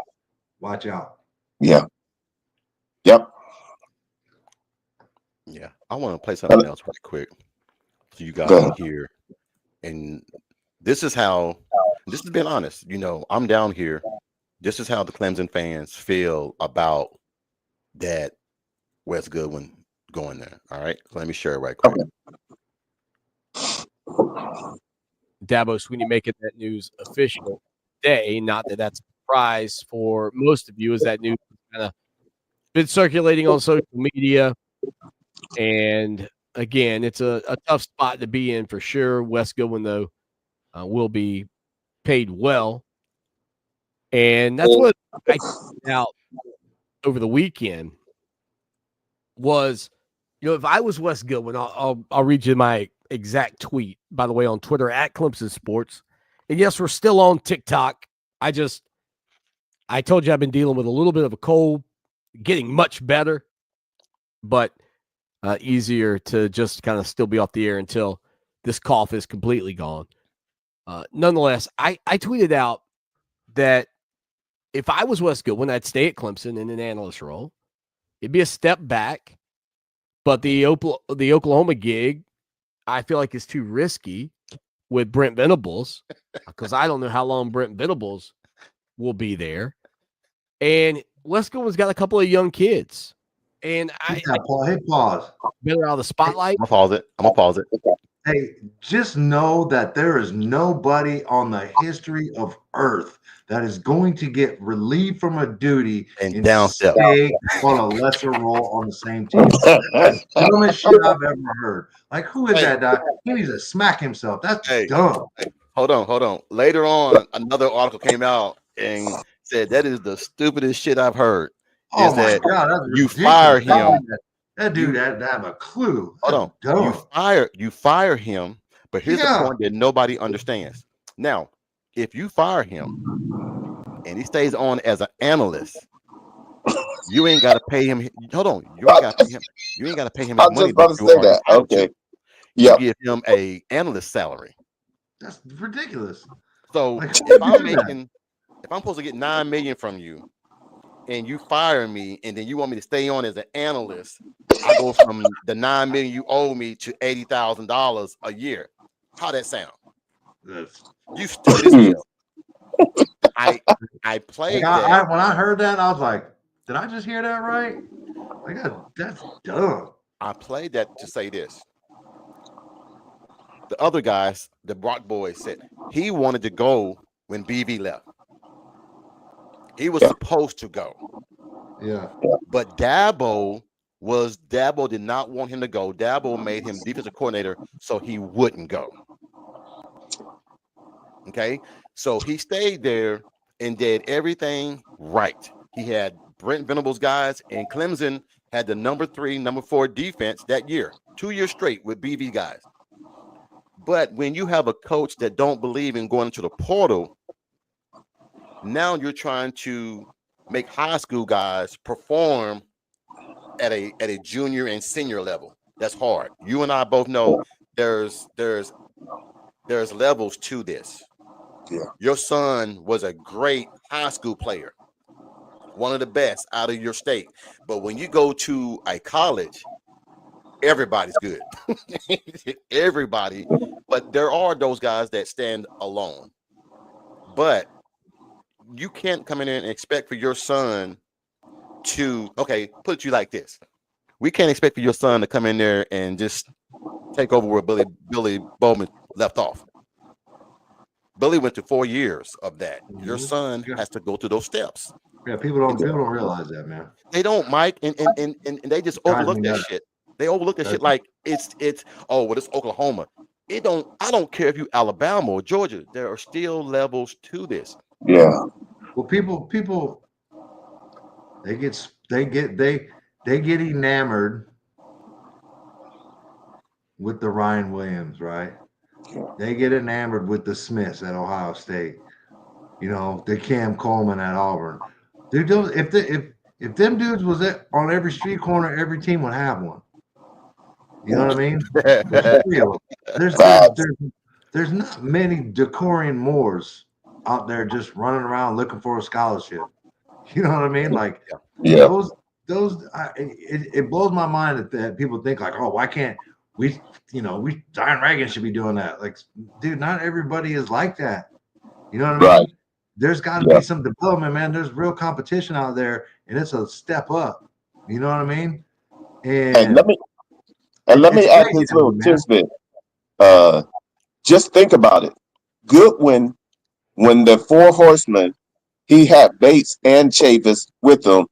Watch out. Yeah. Yep. Yeah. I want to play something else right quick so you guys can hear. And this is how, this is being honest. You know, I'm down here. This is how the Clemson fans feel about that Wes Goodwin going there. All right. So let me share it right quick. Dabo Sweeney making that news official today. Not that that's a surprise for most of you, as that news kind of been circulating on social media. And again, it's a tough spot to be in for sure. Wes Goodwin, though, will be paid well. And that's what I found out over the weekend was, you know, if I was Wes Goodwin, I'll read you my exact tweet, by the way, on Twitter at Clemson Sports. And yes, we're still on TikTok. I told you I've been dealing with a little bit of a cold, getting much better, but easier to just kind of still be off the air until this cough is completely gone. Nonetheless, I tweeted out that if I was Wes Goodwin, I'd stay at Clemson in an analyst role. It'd be a step back, but the Oklahoma gig, I feel like is too risky with Brent Venables because I don't know how long Brent Venables will be there. And Wes Goodwin's got a couple of young kids. And Hey, pause. Better out of the spotlight. I'm gonna pause it. Hey, just know that there is nobody on the history of Earth that is going to get relieved from a duty And down step stay on a lesser role on the same team. That's the dumbest shit I've ever heard. Like, who is that guy? He needs to smack himself. That's dumb. Hold on. Later on, another article came out and said that is the stupidest shit I've heard. Oh my God, that's you ridiculous. fire him. That dude had to have a clue. Hold on. You fire him, but here's the point that nobody understands. Now, if you fire him and he stays on as an analyst, you ain't gotta pay him. Hold on, you ain't gotta pay him. You ain't gotta pay him his money. About to say that. Okay. You give him a analyst salary. That's ridiculous. So Like, if I'm supposed to get $9 million from you, and you fire me, and then you want me to stay on as an analyst, I go from the $9 million you owe me to $80,000 a year. How that sound? You stupid as hell. I played that. When I heard that, I was like, did I just hear that right? Like, that's dumb. I played that to say this. The other guys, the Brock boys, said he wanted to go when BV left. He was supposed to go. Yeah. But Dabo did not want him to go. Dabo made him defensive coordinator so he wouldn't go. Okay. So he stayed there and did everything right. He had Brent Venables guys, and Clemson had the number 3, number 4 defense that year, 2 years straight with BV guys. But when you have a coach that don't believe in going into the portal, now you're trying to make high school guys perform at a junior and senior level. That's hard. You and I both know there's levels to this. Yeah. Your son was a great high school player, one of the best out of your state. But when you go to a college, everybody's good. Everybody. But there are those guys that stand alone. But you can't come in and expect for your son to, put it to you like this. We can't expect for your son to come in there and just take over where Billy Bowman left off. Billy went to 4 years of that. Your son has to go through those steps. Yeah, people don't realize that, man. They don't, Mike, and they just overlook that shit. They overlook that shit like it's Oklahoma. I don't care if you Alabama or Georgia. There are still levels to this. Yeah. Well, people, they get enamored with the Ryan Williams, right? They get enamored with the Smiths at Ohio State. You know, the Cam Coleman at Auburn. Dude, if them dudes was on every street corner, every team would have one. You know what I mean? There's not many Decorian Moores out there just running around looking for a scholarship. You know what I mean? Like Yeah. it blows my mind that people think like, oh, why can't we? Zion Reagan should be doing that. Like, dude, not everybody is like that. You know what I Right. mean? There's got to Yeah. be some development, man. There's real competition out there, and it's a step up. You know what I mean? And And let it's me add crazy this to me, little man. tidbit. Just think about it. Goodwin, when the four horsemen, he had Bates and Chavis with him.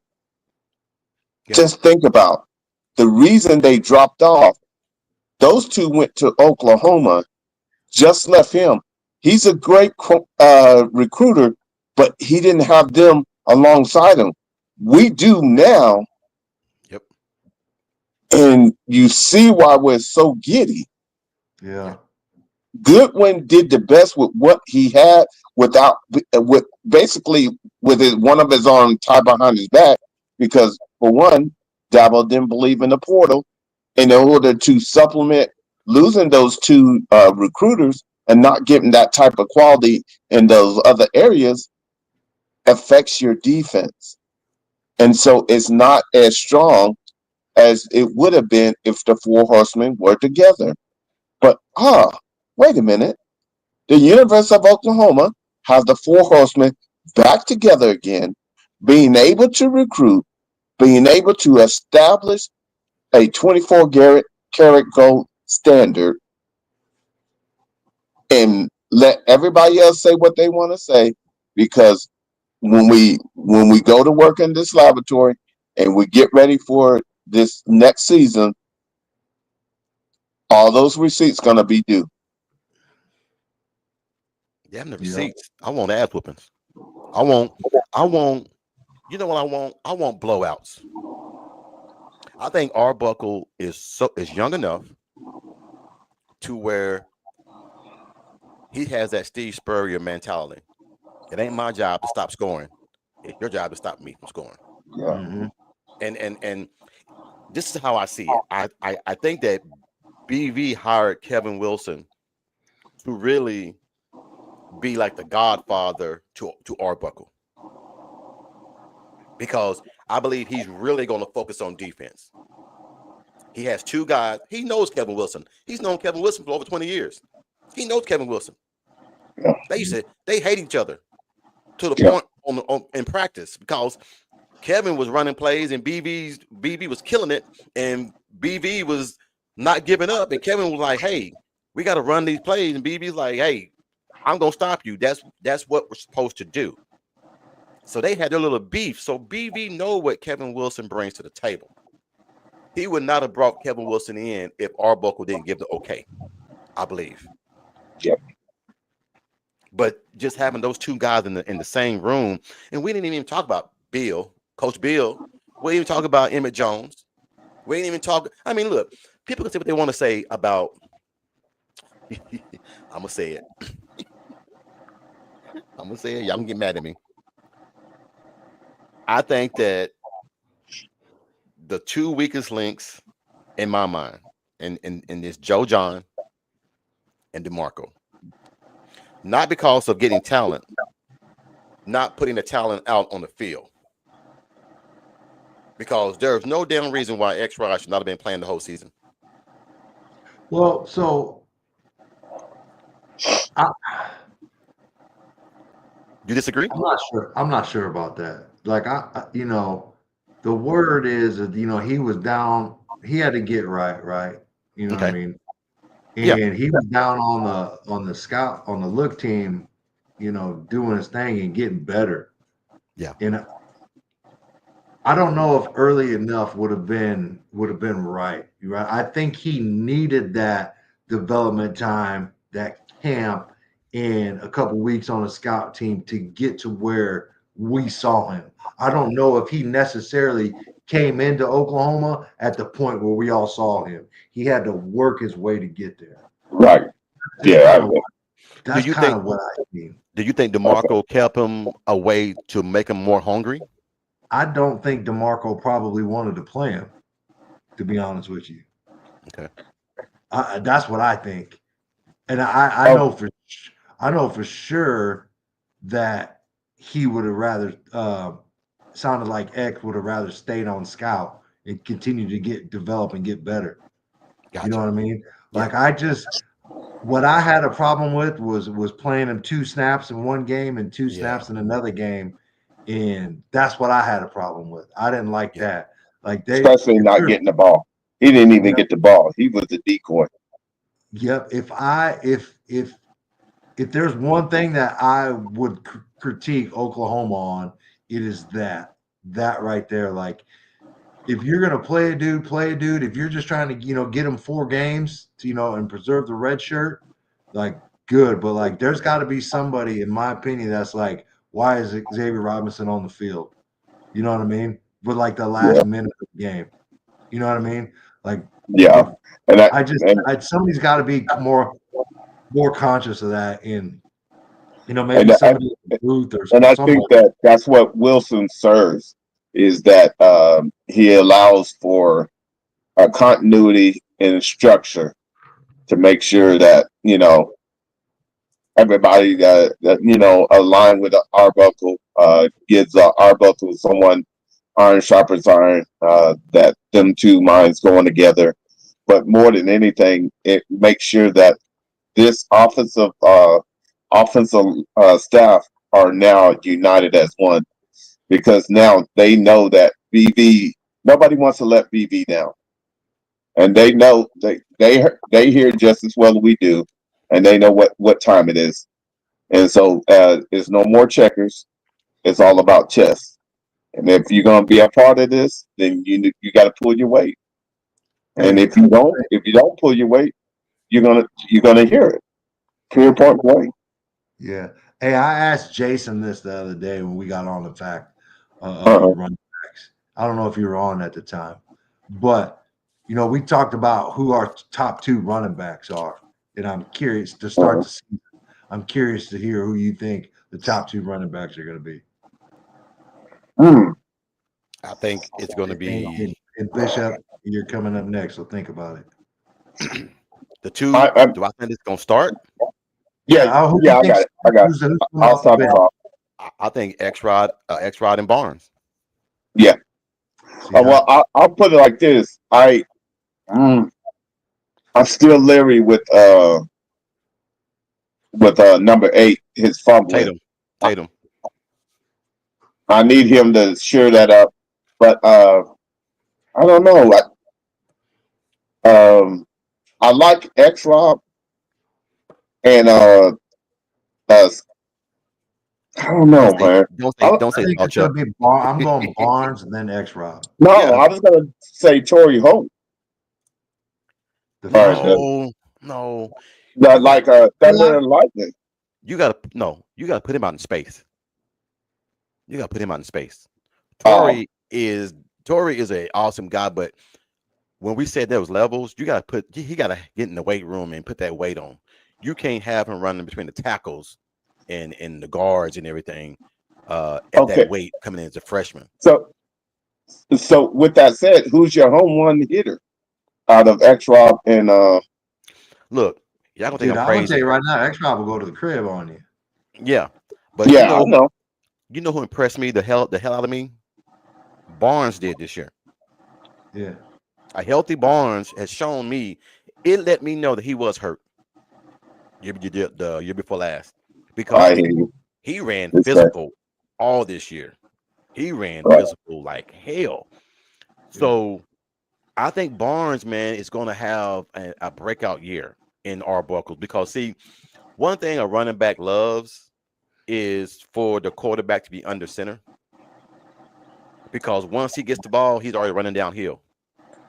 Yeah. Just think about the reason they dropped off. Those two went to Oklahoma, just left him. He's a great recruiter, but he didn't have them alongside him. We do now, Yep. and you see why we're so giddy. Yeah. Goodwin did the best with what he had without with basically with one of his arms tied behind his back because for one, Dabo didn't believe in the portal. In order to supplement losing those two recruiters and not getting that type of quality in those other areas affects your defense. And so it's not as strong as it would have been if the four horsemen were together. But wait a minute. The University of Oklahoma has the four horsemen back together again, being able to recruit, being able to establish a 24 karat gold standard and let everybody else say what they want to say because when we go to work in this laboratory and we get ready for this next season, all those receipts gonna be due. Damn the Yeah. receipts. I want ass whoopings. I want, you know what I want? I want blowouts. I think Arbuckle is young enough to where he has that Steve Spurrier mentality. It ain't my job to stop scoring. It's your job to stop me from scoring. Yeah. Mhm. And this is how I see it. I think that BV hired Kevin Wilson to really be like the godfather to Arbuckle. Because I believe he's really going to focus on defense. He has two guys. He knows Kevin Wilson. He's known Kevin Wilson for over 20 years. He knows Kevin Wilson. They hate each other to the Yeah. point in practice because Kevin was running plays and BB was killing it, and BB was not giving up. And Kevin was like, "Hey, we got to run these plays," and BB's like, "Hey, I'm gonna stop you. That's what we're supposed to do." So they had their little beef. So BB know what Kevin Wilson brings to the table. He would not have brought Kevin Wilson in if Arbuckle didn't give the okay, I believe. Yep. But just having those two guys in the same room, and we didn't even talk about Coach Bill. We didn't even talk about Emmett Jones. We didn't even talk. I mean, look, people can say what they want to say about. I'm gonna say it. I'm gonna say it. Y'all can get mad at me. I think that the two weakest links in my mind, in this Joe John and DeMarco. Not because of getting talent, not putting the talent out on the field. Because there's no damn reason why X Rod should not have been playing the whole season. Well, so I, You disagree? I'm not sure. I'm not sure about that. Like the word is that he was down. He had to get right. You know what I Okay. mean? Yeah. And he was down on the scout on the look team, doing his thing and getting better. Yeah. And I don't know if early enough would have been right. Right. I think he needed that development time, that camp, and a couple weeks on a scout team to get to where we saw him. I don't know if he necessarily came into Oklahoma at the point where we all saw him. He had to work his way to get there. Right. Just Yeah. kind of that's you kind think of what I mean. do you think DeMarco kept him away to make him more hungry? I don't think DeMarco probably wanted to play him, to be honest with you. Okay. That's what I think. And I Oh, know for sure that he would have rather sounded like X would have rather stayed on scout and continue to develop and get better. Gotcha. You know what I mean? Yeah. Like what I had a problem with was playing him 2 snaps in one game and 2 snaps in another game, and that's what I had a problem with. I didn't like that. Like especially not getting the ball. He didn't even get the ball. He was the decoy. Yep. If there's one thing that I would critique Oklahoma on, it is that right there. Like, if you're gonna play a dude, play a dude. If you're just trying to, get him 4 games, and preserve the red shirt, like, good. But like, there's got to be somebody, in my opinion, that's like, why is Xavier Robinson on the field? You know what I mean? With like the last minute of the game. You know what I mean? Like, and somebody's got to be more conscious of that, and maybe somebody in the booth or something. And I think that's what Wilson serves, is that he allows for a continuity and structure to make sure that everybody aligned with the Arbuckle, gives Arbuckle someone iron sharpens iron, that them two minds going together. But more than anything, it makes sure that this offensive staff are now united as one, because now they know that nobody wants to let BV down, and they know they hear just as well as we do, and they know what time it is, and so it's no more checkers. It's all about chess, and if you're gonna be a part of this, then you got to pull your weight, and if you don't pull your weight, you're gonna hear it. Pure point blank. Yeah. Hey, I asked Jason this the other day when we got on the fact of running backs. I don't know if you were on at the time, but we talked about who our top 2 running backs are, and I'm curious to start the season. I'm curious to hear who you think the top 2 running backs are going to be. I think it's going to be. And Bishop, you're coming up next, so think about it. The 2. Do I think it's going to start? Yeah, I got it. I'll talk about. I think X-Rod and Barnes. Yeah. Well, I'll put it like this. I'm still leery with number 8, his fumbling. Tatum. I need him to shore that up, but I don't know. I like X-Rob, and I don't know, man. Don't say Chuck. I'm going Barnes and then X-Rob. No, I was gonna say Torrey Holt. No. Like Thunder and Lightning. You gotta put him out in space. Torrey is an awesome guy, but when we said there was levels, he gotta get in the weight room and put that weight on. You can't have him running between the tackles and the guards and everything at that weight coming in as a freshman. So with that said, who's your home run hitter out of X-Rob and Look, y'all gonna think I'm crazy. I'm gonna tell you right now, X-Rob will go to the crib on you. Yeah, but I know. You know who impressed me the hell out of me? Barnes did this year. Yeah. A healthy Barnes has shown me, it let me know that he was hurt the year before last, because he ran physical all this year. He ran physical like hell. So I think Barnes, man, is going to have a breakout year in Arbuckle, because see, one thing a running back loves is for the quarterback to be under center, because once he gets the ball, he's already running downhill.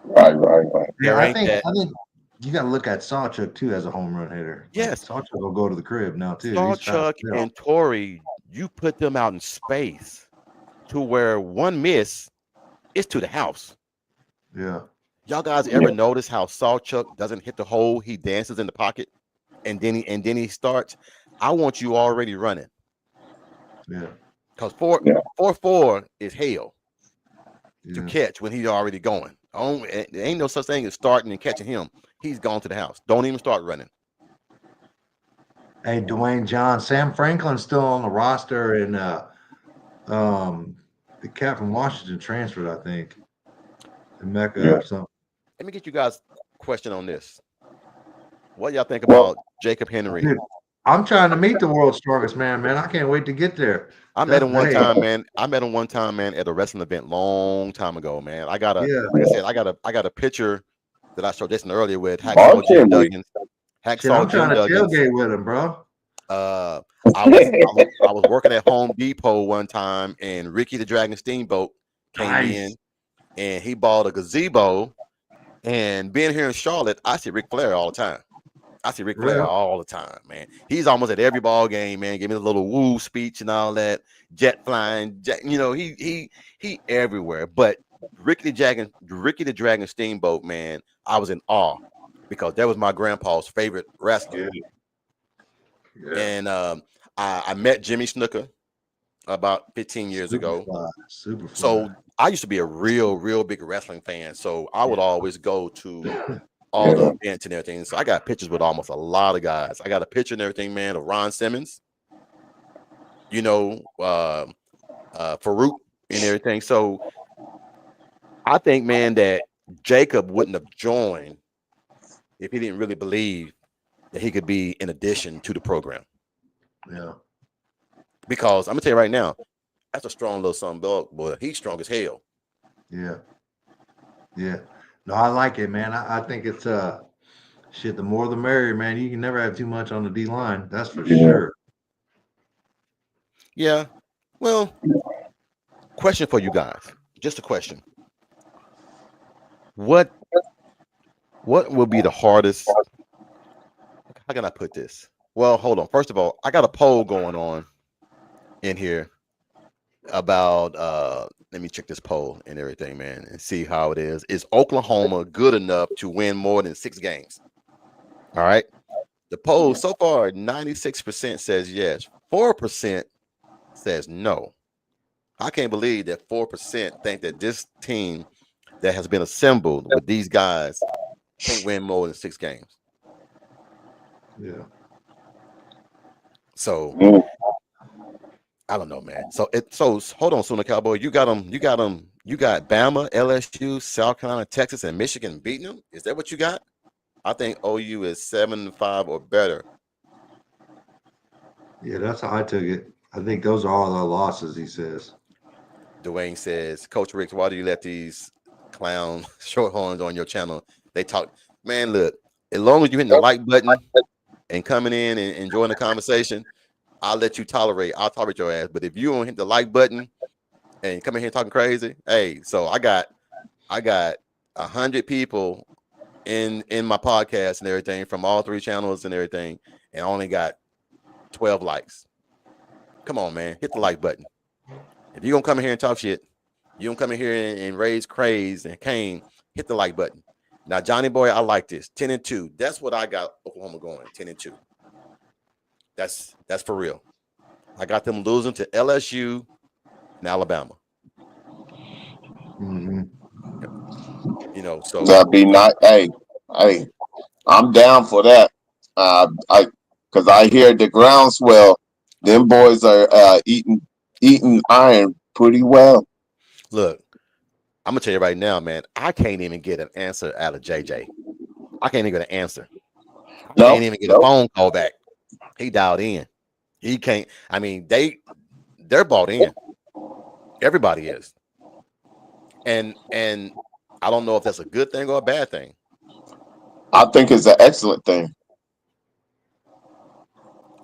Right. Yeah, I think you got to look at Sawchuk too as a home run hitter. Yes, Sawchuk will go to the crib now too. Sawchuk and Torrey, you put them out in space to where one miss is to the house. Yeah. Y'all guys ever notice how Sawchuk doesn't hit the hole? He dances in the pocket, and then he starts. I want you already running. Yeah. Because 4-4 is hell to catch when he's already going. There ain't no such thing as starting and catching him. He's gone to the house. Don't even start running. Hey, Dwayne John, Sam Franklin's still on the roster, and the cat from Washington transferred, I think, to Mecca or something. Let me get you guys a question on this. What y'all think Well, about Jacob Henry? Dude, I'm trying to meet the world's strongest man, man. I can't wait to get there. I met him one Hey, time, man. I met him one time, man, at a wrestling event long time ago, man. I got a, yeah, like I said, I got a picture that I showed Jason earlier with Why Hacksaw Jim can't we? Duggins. shit, I'm Hacksaw Jim trying to Duggins. tailgate with him, bro. Uh, I was working at Home Depot one time, and Ricky the Dragon Steamboat came in, Nice. and he bought a gazebo. And being here in Charlotte, I see Ric Flair all the time. I see Ric Flair Real. all the time, man. He's almost at every ball game, man. Give me a little woo speech and all that. Jet flying, you know, he everywhere. But Ricky the Dragon Steamboat, man, I was in awe because that was my grandpa's favorite wrestler. Yeah. Yeah. And I met Jimmy Snuka about 15 years ago. Super fly. So I used to be a real big wrestling fan. So I would always go to all the events and everything. So I got pictures with almost a lot of guys. I got a picture and everything, man, of Ron Simmons, you know, Farouk and everything. So I think, man, that Jacob wouldn't have joined if he didn't really believe that he could be in addition to the program. Yeah. Because I'm gonna tell you right now, that's a strong little son boy. He's strong as hell. Yeah. Yeah. No, I like it, man. I think it's shit, the more the merrier, man. You can never have too much on the D line. That's for sure. Yeah. Well, question for you guys. Just a question. What will be the hardest? How can I put this? Well, hold on. First of all, I got a poll going on in here about let me check this poll and everything, man, and see how it is. Is Oklahoma good enough to win more than 6 games? All right. The poll so far, 96% says yes, 4% says no. I can't believe that 4% think that this team that has been assembled with these guys can't win more than 6 games. Yeah. So I don't know, man. So hold on, Sooner Cowboy. You got Bama, LSU, South Carolina, Texas, and Michigan beating them. Is that what you got? I think OU is 7-5 or better. Yeah, that's how I took it. I think those are all our losses, he says. Dwayne says, Coach Ricks, why do you let these clown shorthorns on your channel? They talk, man. Look, as long as you hit the like button and coming in and enjoying the conversation, I'll let you tolerate. I'll tolerate your ass. But if you don't hit the like button and come in here talking crazy, hey, so I got 100 people in my podcast and everything from all 3 channels and everything, and I only got 12 likes. Come on, man, hit the like button. If you're gonna come in here and talk shit, you don't come in here and raise craze and Kane, hit the like button. Now, Johnny Boy, I like this. 10-2. That's what I got Oklahoma going. 10-2. That's for real. I got them losing to LSU and Alabama. Mm-hmm. You know, so that'd be not. Hey, I'm down for that. Because I hear the groundswell. Them boys are eating iron pretty well. look, I'm gonna tell you right now, man. I can't even get an answer out of JJ. I can't even get an answer. I can't even get a phone call back. He dialed in. He can't. I mean, they're bought in. Everybody is. And I don't know if that's a good thing or a bad thing. I think it's an excellent thing.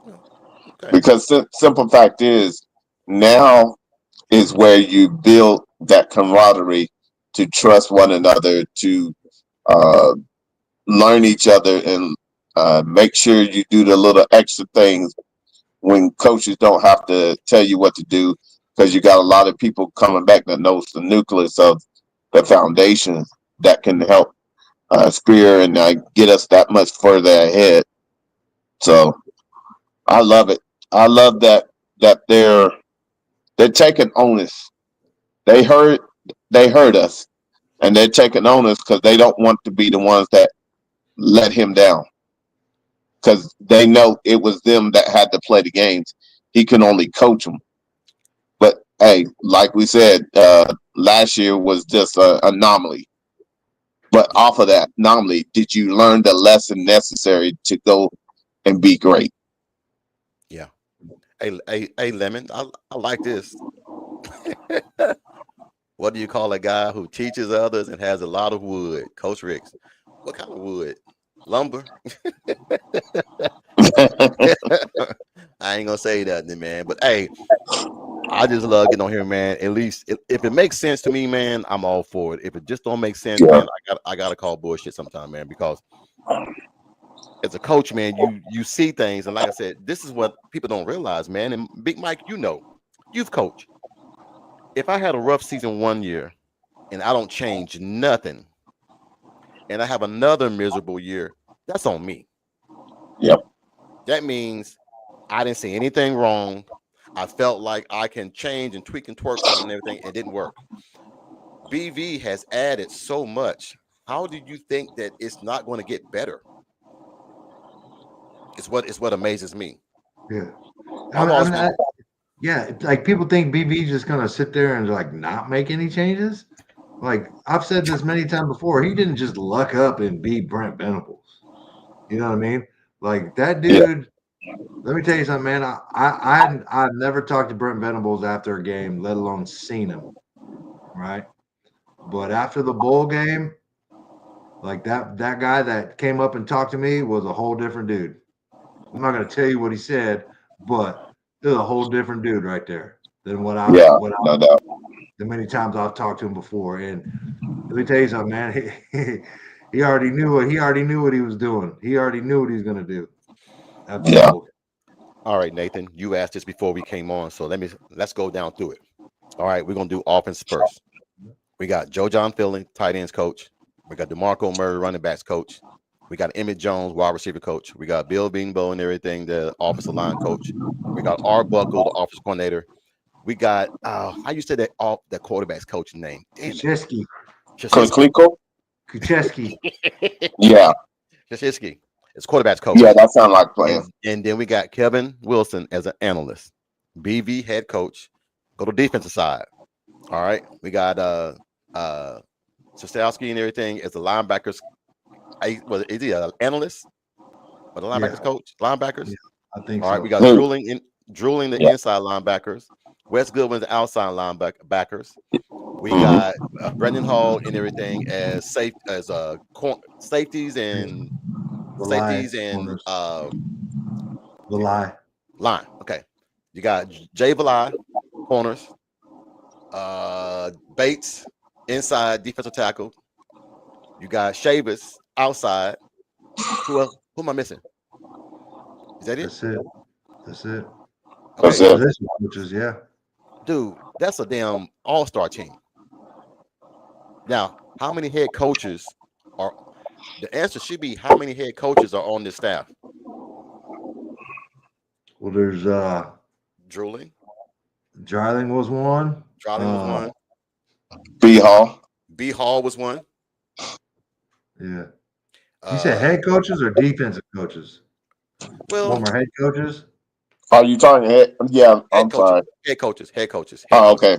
Okay. Because simple fact is, now is where you build that camaraderie to trust one another, to learn each other, and make sure you do the little extra things when coaches don't have to tell you what to do, because you got a lot of people coming back that knows the nucleus of the foundation that can help spear and get us that much further ahead. So I love it. I love that they're taking onus. They heard us, and they're taking onus because they don't want to be the ones that let him down. because they know it was them that had to play the games. He can only coach them. But hey, like we said, last year was just an anomaly. But off of that anomaly, did you learn the lesson necessary to go and be great? Yeah. Hey, Lemon, I like this. What do you call a guy who teaches others and has a lot of wood? Coach Ricks. What kind of wood? Lumber. I ain't gonna say nothing, man. But hey, I just love getting on here, man. At least if it makes sense to me, man, I'm all for it. If it just don't make sense, Yeah. man, I gotta call bullshit sometime, man. Because as a coach, man, you see things, and like I said, this is what people don't realize, man. And Big Mike, you've coached. If I had a rough season 1 year and I don't change nothing, and I have another miserable year, that's on me. Yep. That means I didn't see anything wrong. I felt like I can change and tweak and twerk something and everything. It didn't work. BV has added so much. How do you think that it's not going to get better? It's what amazes me. Yeah. I've always been Yeah, like people think BB just gonna sit there and like not make any changes. Like I've said this many times before, he didn't just luck up and beat Brent Venables. You know what I mean? Like that Yeah. dude. Let me tell you something, man. I've never talked to Brent Venables after a game, let alone seen him. Right, but after the bowl game, like that guy that came up and talked to me was a whole different dude. I'm not gonna tell you what he said, but there's a whole different dude right there than Yeah. No doubt. the many times I've talked to him before. And let me tell you something, man. He already knew what he was doing. He already knew what he was gonna do after the Yeah. bowl. all right, Nathan. You asked this before we came on, so let's go down through it. All right, we're gonna do offense first. We got Joe John Philly, tight ends coach. We got DeMarco Murray, running backs coach. We got Emmett Jones, wide receiver coach. We got Bill Beanbo and everything, the offensive line coach. We got R. Buckle, the offensive coordinator. We got how you say that quarterback's coach name? Damn it, Kucheski. Krzyzewski. Kucheski. Yeah. Krzyzewski. It's quarterback's Yeah. coach. That sounds like playing. And then we got Kevin Wilson as an analyst. BV head coach. Go to defensive side. All right. We got Sostowski and everything as the linebackers. Is he an analyst or the linebackers coach? Linebackers. Yeah, I think All right. so. We got drooling the Yeah. inside linebackers. Wes Goodwin the outside linebackers. We Mhm. got Brendan Hall and everything as safeties and Corners. line. Lie. Okay. You got Jay Valai, corners. Bates inside defensive tackle. You got Shavis outside. Who else? Who am I missing? Is that it? That's it. That's it. Okay, That's it. Position coaches, yeah. dude, that's a damn all-star team. Now, how many head coaches are? The answer should be how many head coaches are on this staff? Well, there's Drooling, Dryling was one. Dryling was one. B Hall. B Hall was one. Yeah. You said head coaches or defensive coaches? Well, Former head coaches? Are you talking head? Yeah. I'm sorry. Head coaches. Oh, okay.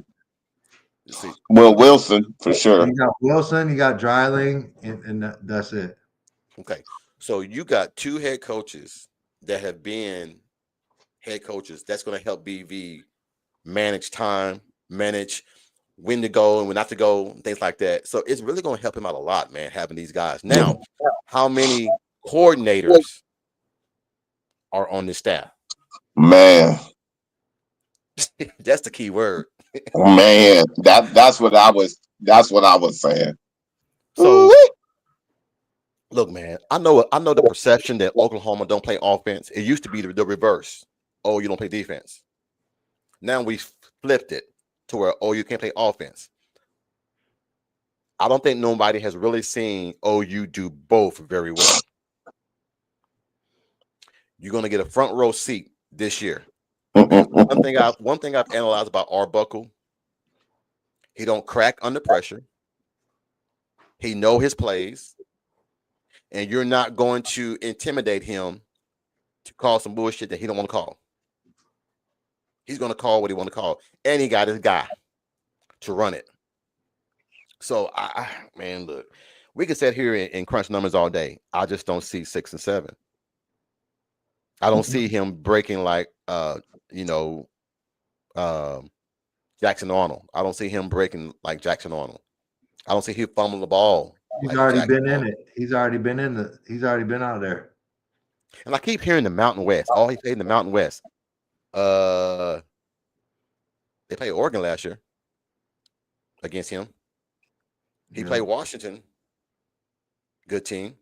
Let's see. Will Wilson for sure. You got Wilson, you got Dryling, and that's it. Okay, so you got two head coaches that have been head coaches. That's going to help BV manage time, manage when to go and when not to go, things like that. So it's really going to help him out a lot, man, having these guys. Now, how many coordinators are on this staff? Man. That's the key word. Man, that's what I was saying. So look, man, I know the perception that Oklahoma don't play offense. It used to be the reverse. Oh, you don't play defense. Now we flipped it to where, oh, you can't play offense. I don't think nobody has really seen OU do both very well. You're going to get a front row seat this year. One thing I've analyzed about Arbuckle, he don't crack under pressure. He know his plays, and you're not going to intimidate him to call some bullshit that he don't want to call. He's going to call what he want to call, and he got his guy to run it. So, man, look, we can sit here and crunch numbers all day. I just don't see 6 and 7. I don't see him breaking like, Jackson Arnold. I don't see him breaking like Jackson Arnold. I don't see him fumbling the ball. He's like already Jackson been in Arnold. it. He's already been out there. And I keep hearing the Mountain West. All he played in the Mountain West. They played Oregon last year against him. He played Washington. Good team.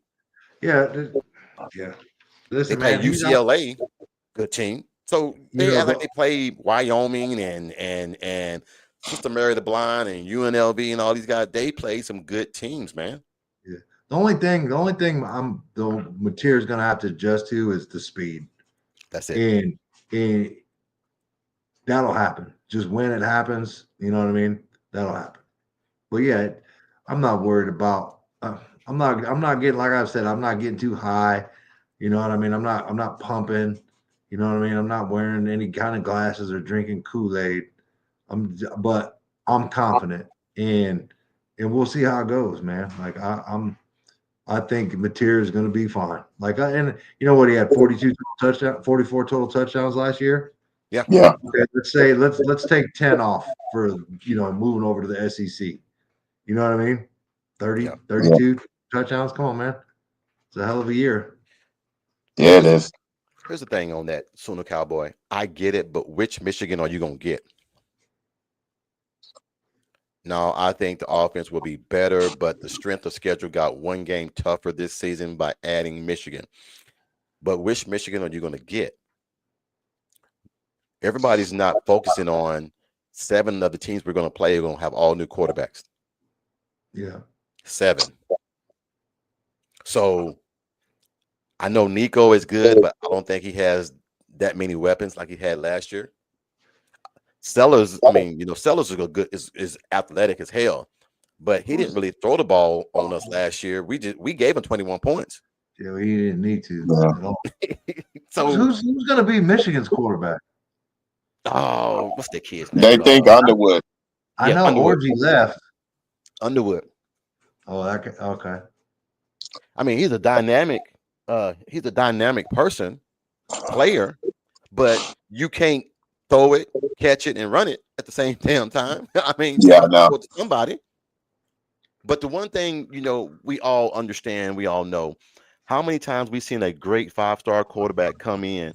Yeah. Listen, They man, played UCLA. Good team. So they act like they played Wyoming and Sister Mary the Blind and UNLV and all these guys. They played some good teams, man. Yeah. The only thing the Mateer's gonna have to adjust to is the speed. That's it. And that'll happen. Just when it happens, you know what I mean? That'll happen. But yeah, I'm not worried about. I'm not getting, like I said, I'm not getting too high. You know what I mean? I'm not pumping. You know what I mean? I'm not wearing any kind of glasses or drinking Kool-Aid. But I'm confident, and we'll see how it goes, man. Like I think Mateer is going to be fine. Like, and you know what? He had 44 total touchdowns last year. Yeah. Okay, let's take 10 off for moving over to the SEC. You know what I mean? 32 touchdowns. Come on, man. It's a hell of a year. Yeah, it is. Here's the thing on that, Sooner Cowboy. I get it, but which Michigan are you going to get? No, I think the offense will be better, but the strength of schedule got one game tougher this season by adding Michigan. But which Michigan are you going to get? Everybody's not focusing on 7 of the teams we're going to play are going to have all new quarterbacks. Yeah. 7. So I know Nico is good, but I don't think he has that many weapons like he had last year. Sellers, Sellers is athletic as hell, but he didn't really throw the ball on us last year. We gave him 21 points. Yeah, he didn't need to at all. So who's going to be Michigan's quarterback? Oh, what's the kid's name? They think Underwood. I know Orgy left. Underwood. Oh, okay. I mean, he's a dynamic person, player, but you can't throw it, catch it, and run it at the same damn time. I mean, somebody. But the one thing, we all understand, we all know, how many times we've seen a great 5-star quarterback come in.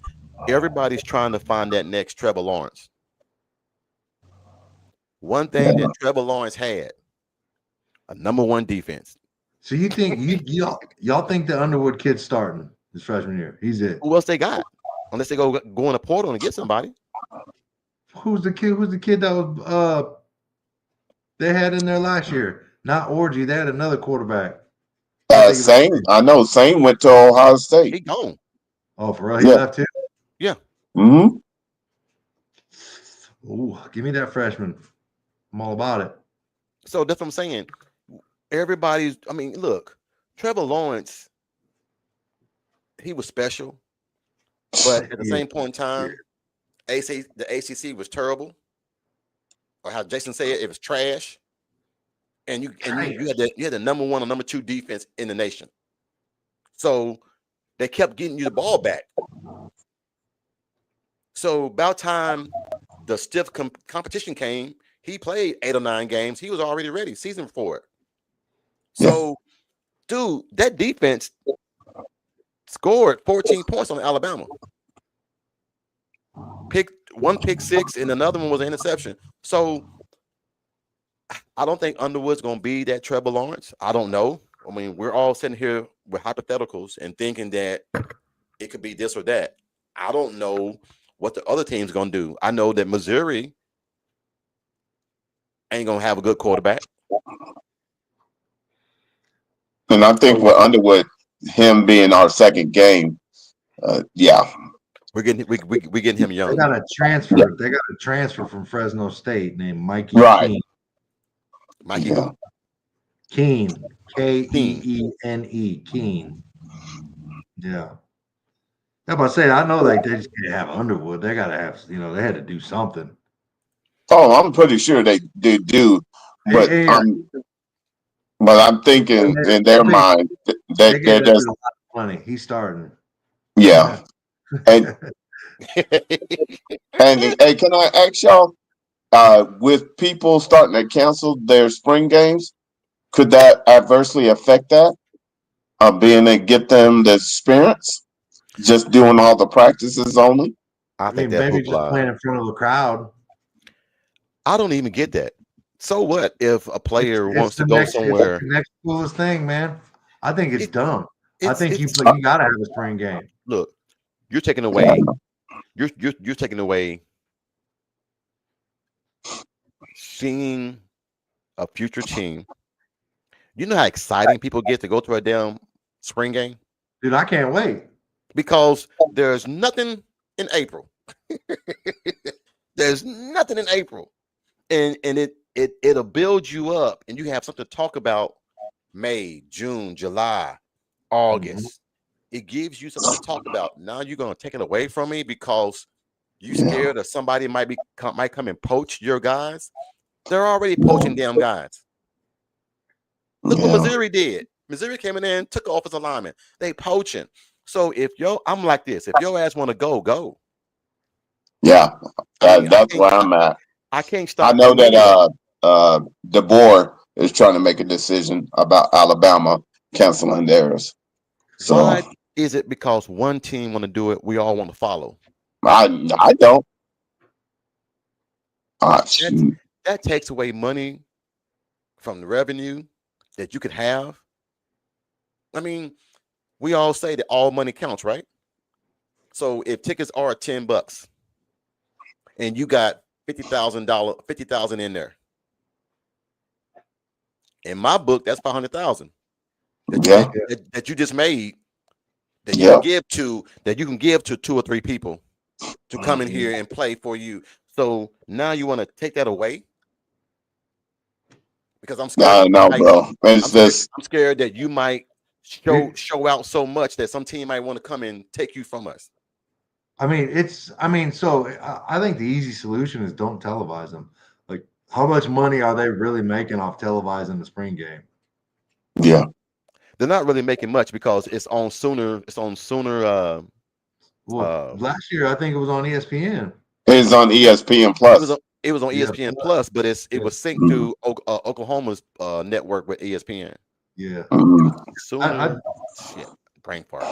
Everybody's trying to find that next Trevor Lawrence. One thing that Trevor Lawrence had, a number 1 defense. So you think y'all think the Underwood kid's starting his freshman year? He's it. Who else they got? Unless they go in a portal and get somebody. Who's the kid that was they had in there last year? Not Orgy. They had another quarterback. Sane. I know Sane went to Ohio State. He gone. Oh, for real? He left too? Yeah. Mm-hmm. Ooh, give me that freshman. I'm all about it. So that's what I'm saying. Look, Trevor Lawrence, he was special, but at the same point in time, the ACC was terrible, or how Jason said it was trash, and you had the number 1 or number 2 defense in the nation. So they kept getting you the ball back. So about time the stiff competition came, he played 8 or 9 games. He was already ready, season for it. So, dude, that defense scored 14 points on Alabama. One pick 6, and another one was an interception. So, I don't think Underwood's going to be that Trevor Lawrence. I don't know. I mean, we're all sitting here with hypotheticals and thinking that it could be this or that. I don't know what the other team's going to do. I know that Missouri ain't going to have a good quarterback. And I think with Underwood, him being our second game, we're getting him young. They got a transfer. They got a transfer from Fresno State named Mikey Keene. Mikey Keene, Keene, Keene. Yeah. I'm about to say, I know like they just can't have Underwood. They gotta have, they had to do something. Oh, I'm pretty sure they do, but Hey, I'm thinking in their mind they that gave they're that just dude a lot of money. He's starting. yeah. And hey, can I ask y'all? With people starting to cancel their spring games, could that adversely affect that? Being to get them the experience, just doing all the practices only. I I think mean, that maybe hoop just lie. playing in front of a crowd. I don't even get that. So what if a player It's wants to go somewhere? the next coolest thing, man. I think it's It, dumb. I think it's you gotta have a spring game. look. You're taking away. You're taking away seeing a future team. You know how exciting people get to go to a damn spring game Dude, I can't wait. because there's nothing in April. There's nothing in April, and it'll build you up, and you have something to talk about. May, June, July, Mhm. August. It gives you something to talk about. Now you're gonna take it away from me because you Yeah, scared that somebody might come and poach your guys. They're already poaching damn guys. Look what yeah, Missouri did. Missouri came in there and took off his alignment. They poaching. So I'm like this. If your ass want to go, go. yeah. I mean, That's where I'm at. I can't I stop know them that anyway. DeBoer is trying to make a decision about Alabama canceling theirs. So Why is it because one team want to do it, we all want to follow? I don't. That's Shoot. that takes away money from the revenue that you could have. I mean, we all say that all money counts, right? So if tickets are $10 and you got $50,000 in there, in my book, that's 500,000 Yeah, that you just made that you can yeah. give to two or three people to come in Mhm. here and play for you. So now you want to take that away because I'm scared No, that you no, might. bro. It's just I'm scared that you might It, show out so much that some team might want to come and take you from us. so I think the easy solution is don't televise them. Like, how much money are they really making off televising the spring game? yeah. They're not really making much because it's on sooner. It's on sooner. Well, Uh, last year I think it was on ESPN. It's on ESPN it was Plus. on, it was on Yeah, ESPN Plus, but it yeah, was synced Mhm. to Oklahoma's network with ESPN. yeah. Mhm. I Sooner, shit, brain fart.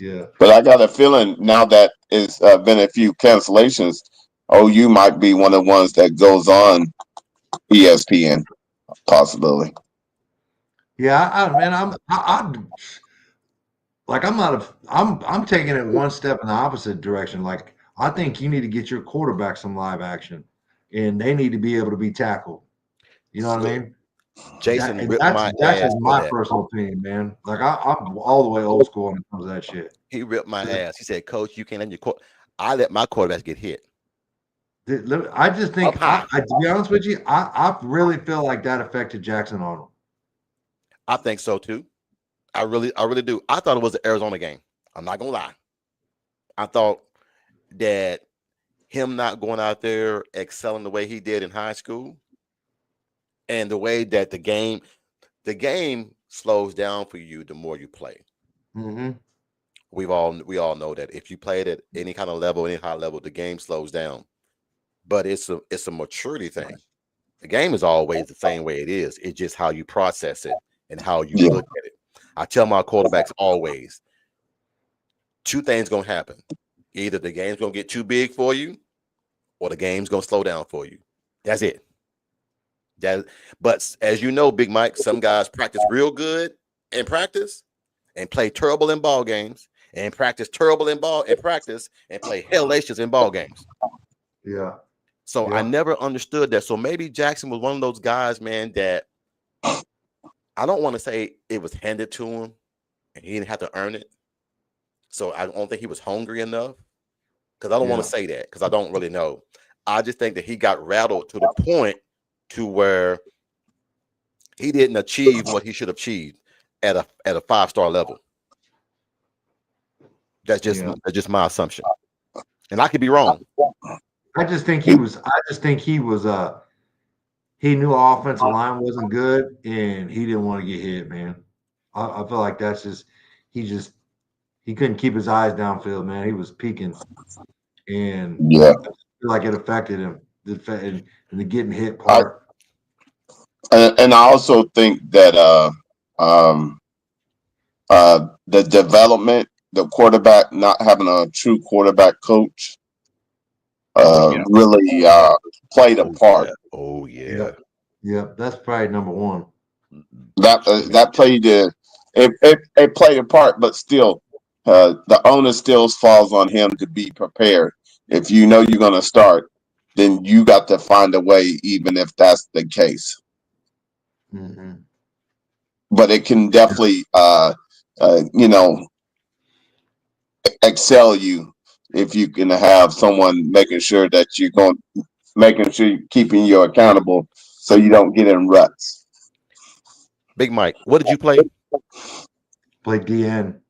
yeah. But I got a feeling now that it's been a few cancellations, OU might be one of the ones that goes on ESPN, possibly. Yeah, man, like I'm taking it one step in the opposite direction. Like I think you need to get your quarterback some live action, and they need to be able to be tackled. You know what I Look, mean? Jason ripped my That's ass just for my that. personal opinion, man. Like I'm all the way old school when it comes to that shit. He ripped my ass. He said, "Coach, you can't let your court." I let my quarterbacks get hit I just up think high. to be honest with you, I really feel like that affected Jackson Arnold. I think so too. I really do. I thought it was the Arizona game. I'm not gonna lie. I thought that him not going out there excelling the way he did in high school, and the way that the game slows down for you the more you play. Mm-hmm. We all know that if you play it at any kind of level, any high level, the game slows down. But it's a maturity thing. The game is always the same way it is. It's just how you process it and how you Yeah. look at it. I tell my quarterbacks always, two things gonna happen. Either the game's gonna get too big for you, or the game's gonna slow down for you. That's it. That, but as you know, Big Mike, some guys practice real good in practice and play terrible in ball games, and practice terrible in practice and play hellacious in ball games. Yeah. So I Yeah. never understood that. So maybe Jackson was one of those guys, man, that I don't want to say it was handed to him and he didn't have to earn it. So I don't think he was hungry enough, because I don't want Yeah. to say that because I don't really know. I just think that he got rattled to the point to where he didn't achieve what he should have achieved at a 5-star level. That's just my assumption, and I could be wrong. I just think he was. He knew our offensive line wasn't good, and he didn't want to get hit, man. I feel like that's just he couldn't keep his eyes downfield, man. He was peeking, and Yeah. I feel like it affected him. And the getting hit part. And I also think that the development, the quarterback not having a true quarterback coach, really played a part. Oh yeah. Yeah, that's probably number one. That played it played a part, but still, the onus still falls on him to be prepared. If you know you're going to start, then you got to find a way, even if that's the case. Mm-hmm. But it can definitely, excel you if you can have someone making sure that you're keeping you accountable so you don't get in ruts. Big Mike, what did you play? Play DN.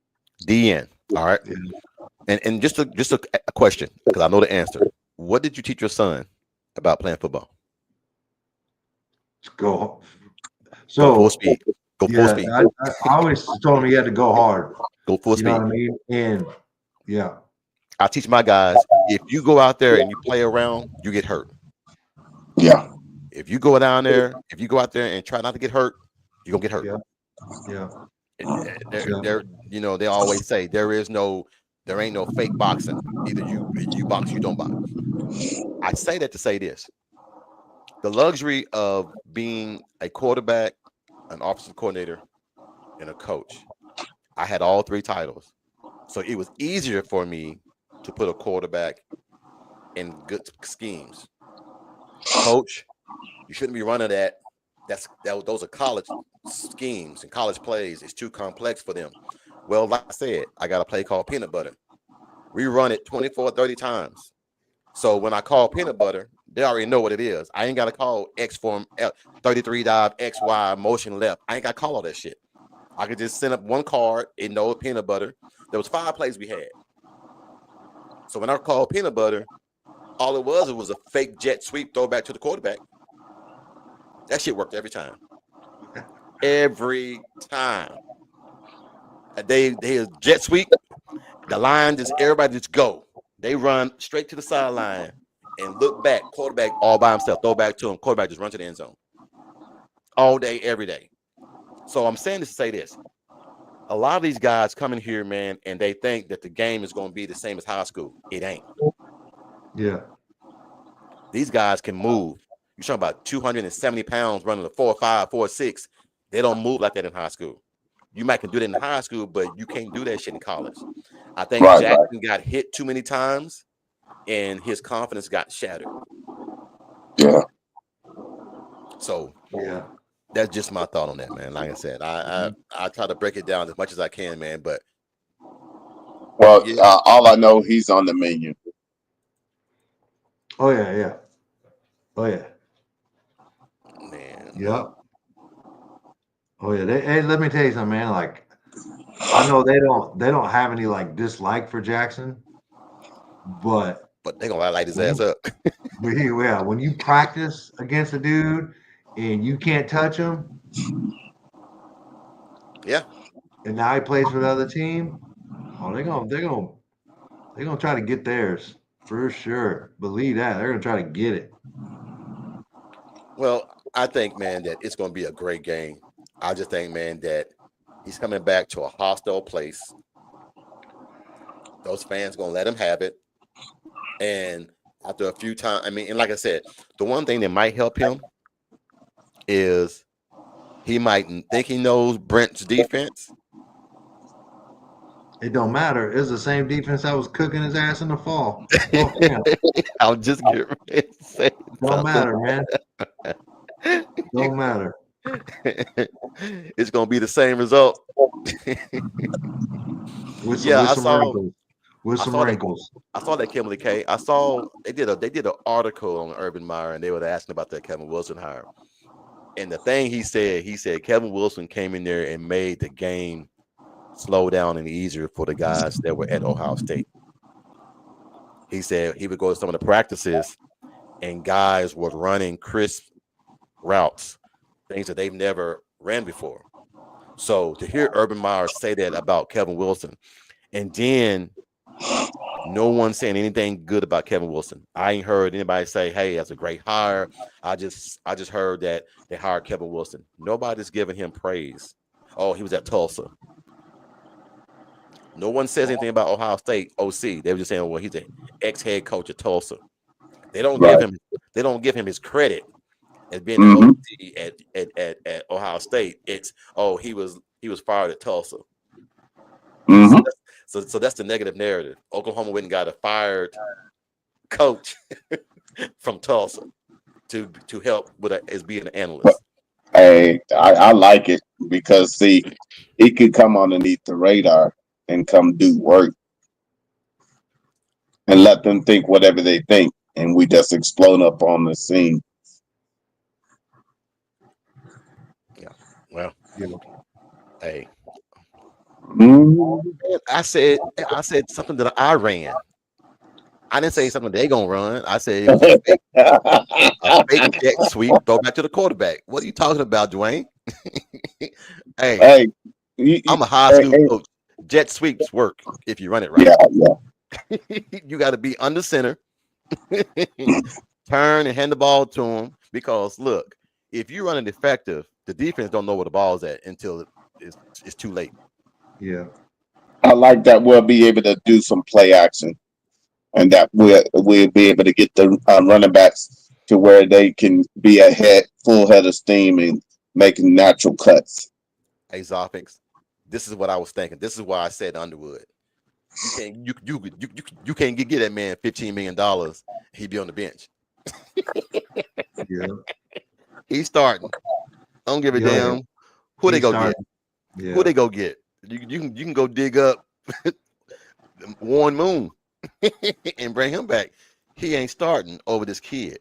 DN. All right. Yeah. And just a question, because I know the answer. What did you teach your son about playing football? Go. Go full speed. Go full speed. I always told him he had to go hard. Go full speed. You know what I mean? And yeah. I teach my guys, if you go out there and you play around, you get hurt. Yeah. If you go out there and try not to get hurt, you're gonna get hurt. Yeah. They always say there ain't no fake boxing. Either you box, you don't box. I say that to say this. The luxury of being a quarterback, an offensive coordinator, and a coach. I had all three titles. So it was easier for me to put a quarterback in good schemes. Coach, you shouldn't be running that. Those are college schemes and college plays. It's too complex for them. Well, like I said, I got a play called peanut butter. We run it 24, 30 times. So when I call peanut butter, they already know what it is. I ain't got to call X form, 33 dive, XY, motion left. I ain't got to call all that shit. I could just send up one card, it knows peanut butter. There was 5 plays we had. So when I called peanut butter, all it was a fake jet sweep throwback to the quarterback. That shit worked every time. Every time. They jet sweep, the line everybody just go. They run straight to the sideline and look back, quarterback all by himself, throw back to him, quarterback just run to the end zone. All day, every day. So I'm saying this to say this. A lot of these guys come in here, man, and they think that the game is going to be the same as high school. It ain't. Yeah. These guys can move. You're talking about 270 pounds running a 4.5, 4.6. They don't move like that in high school. You might can do that in high school, but you can't do that shit in college. I think Jackson got hit too many times, and his confidence got shattered. Yeah. So that's just my thought on that, man. Like I said, I try to break it down as much as I can, man. But all I know, he's on the menu. Oh yeah. Man. Yep. Oh yeah. Hey, let me tell you something, man. Like, I know they don't have any like dislike for Jackson, but they gonna light his ass up. When you practice against a dude and you can't touch him, and now he plays for the other team, they're gonna try to get theirs for sure. Believe that they're gonna try to get it. Well, I think, man, that it's gonna be a great game. I just think, man, that he's coming back to a hostile place. Those fans gonna let him have it, and after a few times, and like I said, the one thing that might help him is he might think he knows Brent's defense. It don't matter. It's the same defense that was cooking his ass in the fall. I'll just get ready to say don't matter, man. Don't matter. It's gonna be the same result. With some wrinkles. I saw that Kimberly K. I saw they did an article on Urban Meyer, and they were asking about that Kevin Wilson hire. And the thing he said Kevin Wilson came in there and made the game slow down and easier for the guys that were at Ohio State. He said he would go to some of the practices and guys were running crisp routes, things that they've never ran before. So to hear Urban Meyer say that about Kevin Wilson, and then no one saying anything good about Kevin Wilson. I ain't heard anybody say, "Hey, that's a great hire." I just heard that they hired Kevin Wilson. Nobody's giving him praise. Oh, he was at Tulsa. No one says anything about Ohio State OC. They were just saying, "Well, he's an ex-head coach at Tulsa." They don't Right. give him his credit as being an Mhm. OC at Ohio State. It's he was fired at Tulsa. Mhm. So that's the negative narrative. Oklahoma went and got a fired coach from Tulsa to help as being an analyst. Hey, I like it because see, he could come underneath the radar and come do work and let them think whatever they think, and we just explode up on the scene. Yeah. Well, hey, Mhm. I said something that I ran. I didn't say something they gonna run. I said it was a fake jet sweep, throw back to the quarterback. What are you talking about, Dwayne? Hey, Hey, you- I'm a high hey, school hey, coach. Jet sweeps work if you run it right. yeah, yeah. You got to be under center, turn and hand the ball to him. Because look, if you run it effective, the defense don't know where the ball's at until it's too late. Yeah. I like that we'll be able to do some play action, and that we'll be able to get the running backs to where they can be full head of steam and making natural cuts. Hey, Zopix, this is what I was thinking. This is why I said Underwood. You can't get that man $15 million. He'd be on the bench. Yeah. He's starting. I don't give a Yeah. damn who they He go started. get. Yeah. Who they go get. You can go dig up Warren Moon and bring him back. He ain't starting over this kid.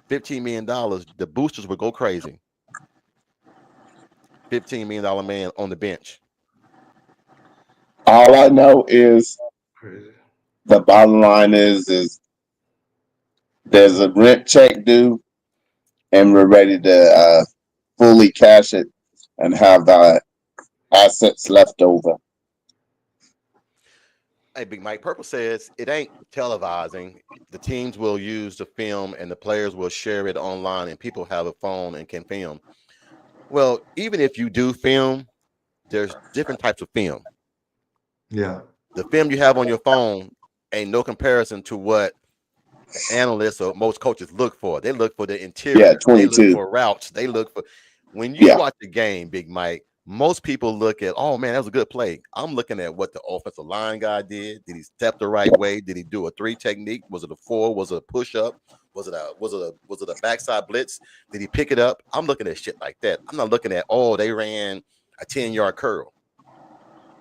$15 million. The boosters would go crazy. $15 million man on the bench. All I know is Crazy. the bottom line is there's a rent check due, and we're ready to fully cash it and have the assets left over. Hey, Big Mike Purple says it ain't televising. The teams will use the film and the players will share it online and people have a phone and can film. Well, even if you do film, there's different types of film. Yeah. The film you have on your phone ain't no comparison to what the analysts or most coaches look for. They look for the interior. Yeah, They look 22. for routes. They look for when you Yeah. watch the game, Big Mike. Most people look at, oh man, that was a good play. I'm looking at what the offensive line guy did. Did he step the right way? Did he do a 3 technique? Was it a 4? Was it a push up? Was it a backside blitz? Did he pick it up? I'm looking at shit like that. I'm not looking at, oh, they ran a 10-yard curl.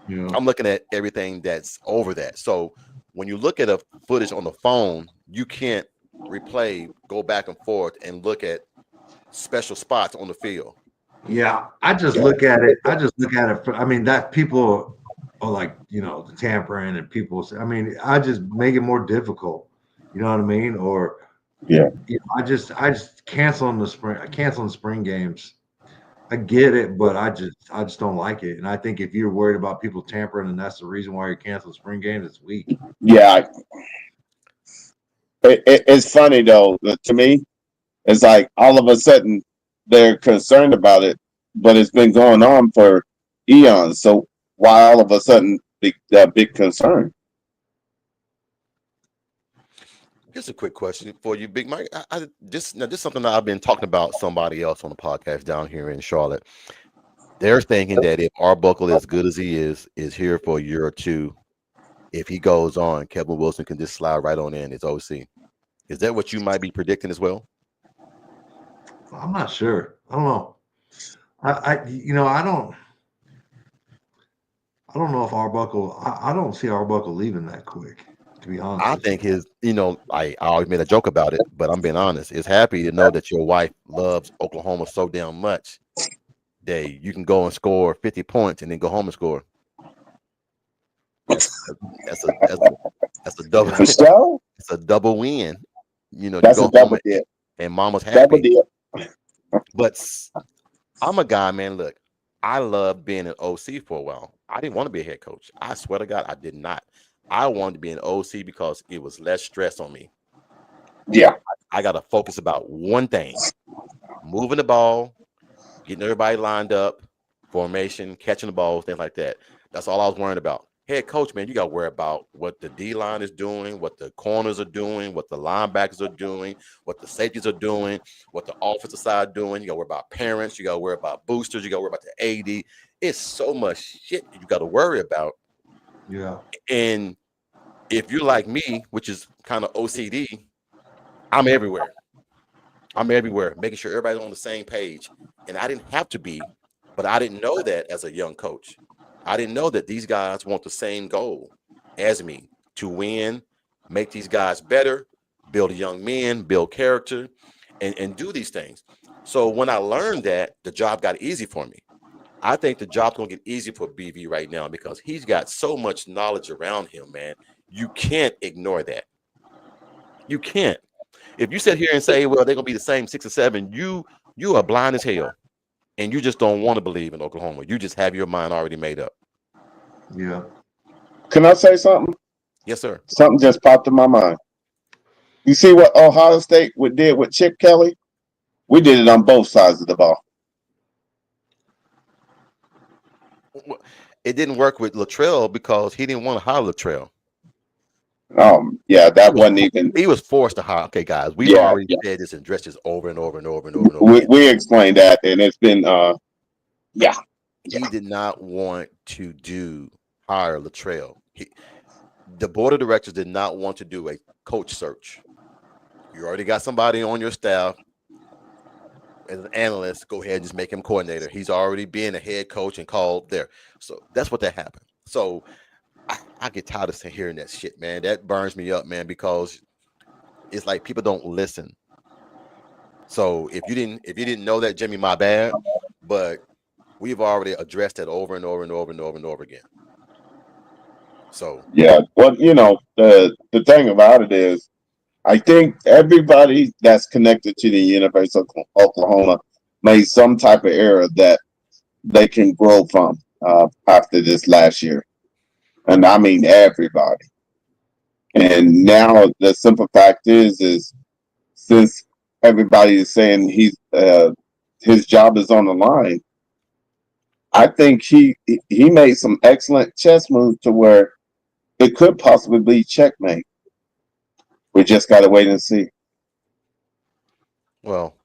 Yeah. I'm looking at everything that's over that. So when you look at a footage on the phone, you can't replay, go back and forth, and look at special spots on the field. Yeah. I just look at it. I mean, that people are like, the tampering and people. I mean, I just make it more difficult. You know what I mean? Or Yeah. I just canceling the spring games. I get it, but I just don't like it. And I think if you're worried about people tampering and that's the reason why you're canceling spring games, it's weak. Yeah. It's funny though. To me, it's like all of a sudden they're concerned about it, but it's been going on for eons. So why all of a sudden that big concern? Just a quick question for you, Big Mike. This is something that I've been talking about somebody else on the podcast down here in Charlotte. They're thinking that if Arbuckle, as good as he is here for a year or two, if he goes on, Kevin Wilson can just slide right on in as OC. Is that what you might be predicting as well? I'm not sure. I don't know. I don't know if Arbuckle. I don't see Arbuckle leaving that quick. To be honest, I with think you. I always made a joke about it, but I'm being honest. It's happy to know that your wife loves Oklahoma so damn much that you can go and score 50 points and then go home and score. that's a double For sure. it's a double win. You know, to That's a go home double dip. and mama's Double happy. dip. But I'm a guy, man. Look, I love being an OC for a while. I didn't want to be a head coach. I swear to God, I did not. I wanted to be an OC because it was less stress on me. Yeah. I got to focus about one thing: moving the ball, getting everybody lined up, formation, catching the ball, things like that. That's all I was worrying about. Head coach, man, you got to worry about what the D line is doing, what the corners are doing, what the linebackers are doing, what the safeties are doing, what the offensive side doing. You got to worry about parents. You got to worry about boosters. You got to worry about the AD. It's so much shit you got to worry about. Yeah. And if you're like me, which is kind of OCD, I'm everywhere. I'm everywhere, making sure everybody's on the same page. And I didn't have to be, but I didn't know that as a young coach. I didn't know that these guys want the same goal as me to win, make these guys better, build young men, build character, and do these things. So when I learned that, the job got easy for me. I think the job's gonna get easy for BV right now because he's got so much knowledge around him, man. You can't ignore that. You can't. If you sit here and say, well, they're gonna be the same 6 or 7, you are blind as hell. And you just don't want to believe in Oklahoma. You just have your mind already made up. Yeah. Can I say something? Yes, sir. Something just popped in my mind. You see what Ohio State did with Chip Kelly? We did it on both sides of the ball. It didn't work with Latrell because he didn't want to hire Latrell. Yeah, that wasn't even. He was forced to hire. Okay, guys, we've Yeah, already said this and addressed this over and over and over and over and over we, again. we explained that, and it's been. Yeah. He did not want to hire Latrell. The board of directors did not want to do a coach search. You already got somebody on your staff as an analyst. Go ahead and just make him coordinator. He's already been a head coach and called there. So that's what that happened. So I get tired of hearing that shit, man. That burns me up, man, because it's like people don't listen. So if you didn't know that, Jimmy, my bad. But we've already addressed it over and over and over and over and over again. So Yeah. Well, the thing about it is, I think everybody that's connected to the University of Oklahoma made some type of error that they can grow from after this last year, and I mean everybody. And now the simple fact is since everybody is saying his job is on the line, I think he made some excellent chess moves to where it could possibly be checkmate. We just got to wait and see. well,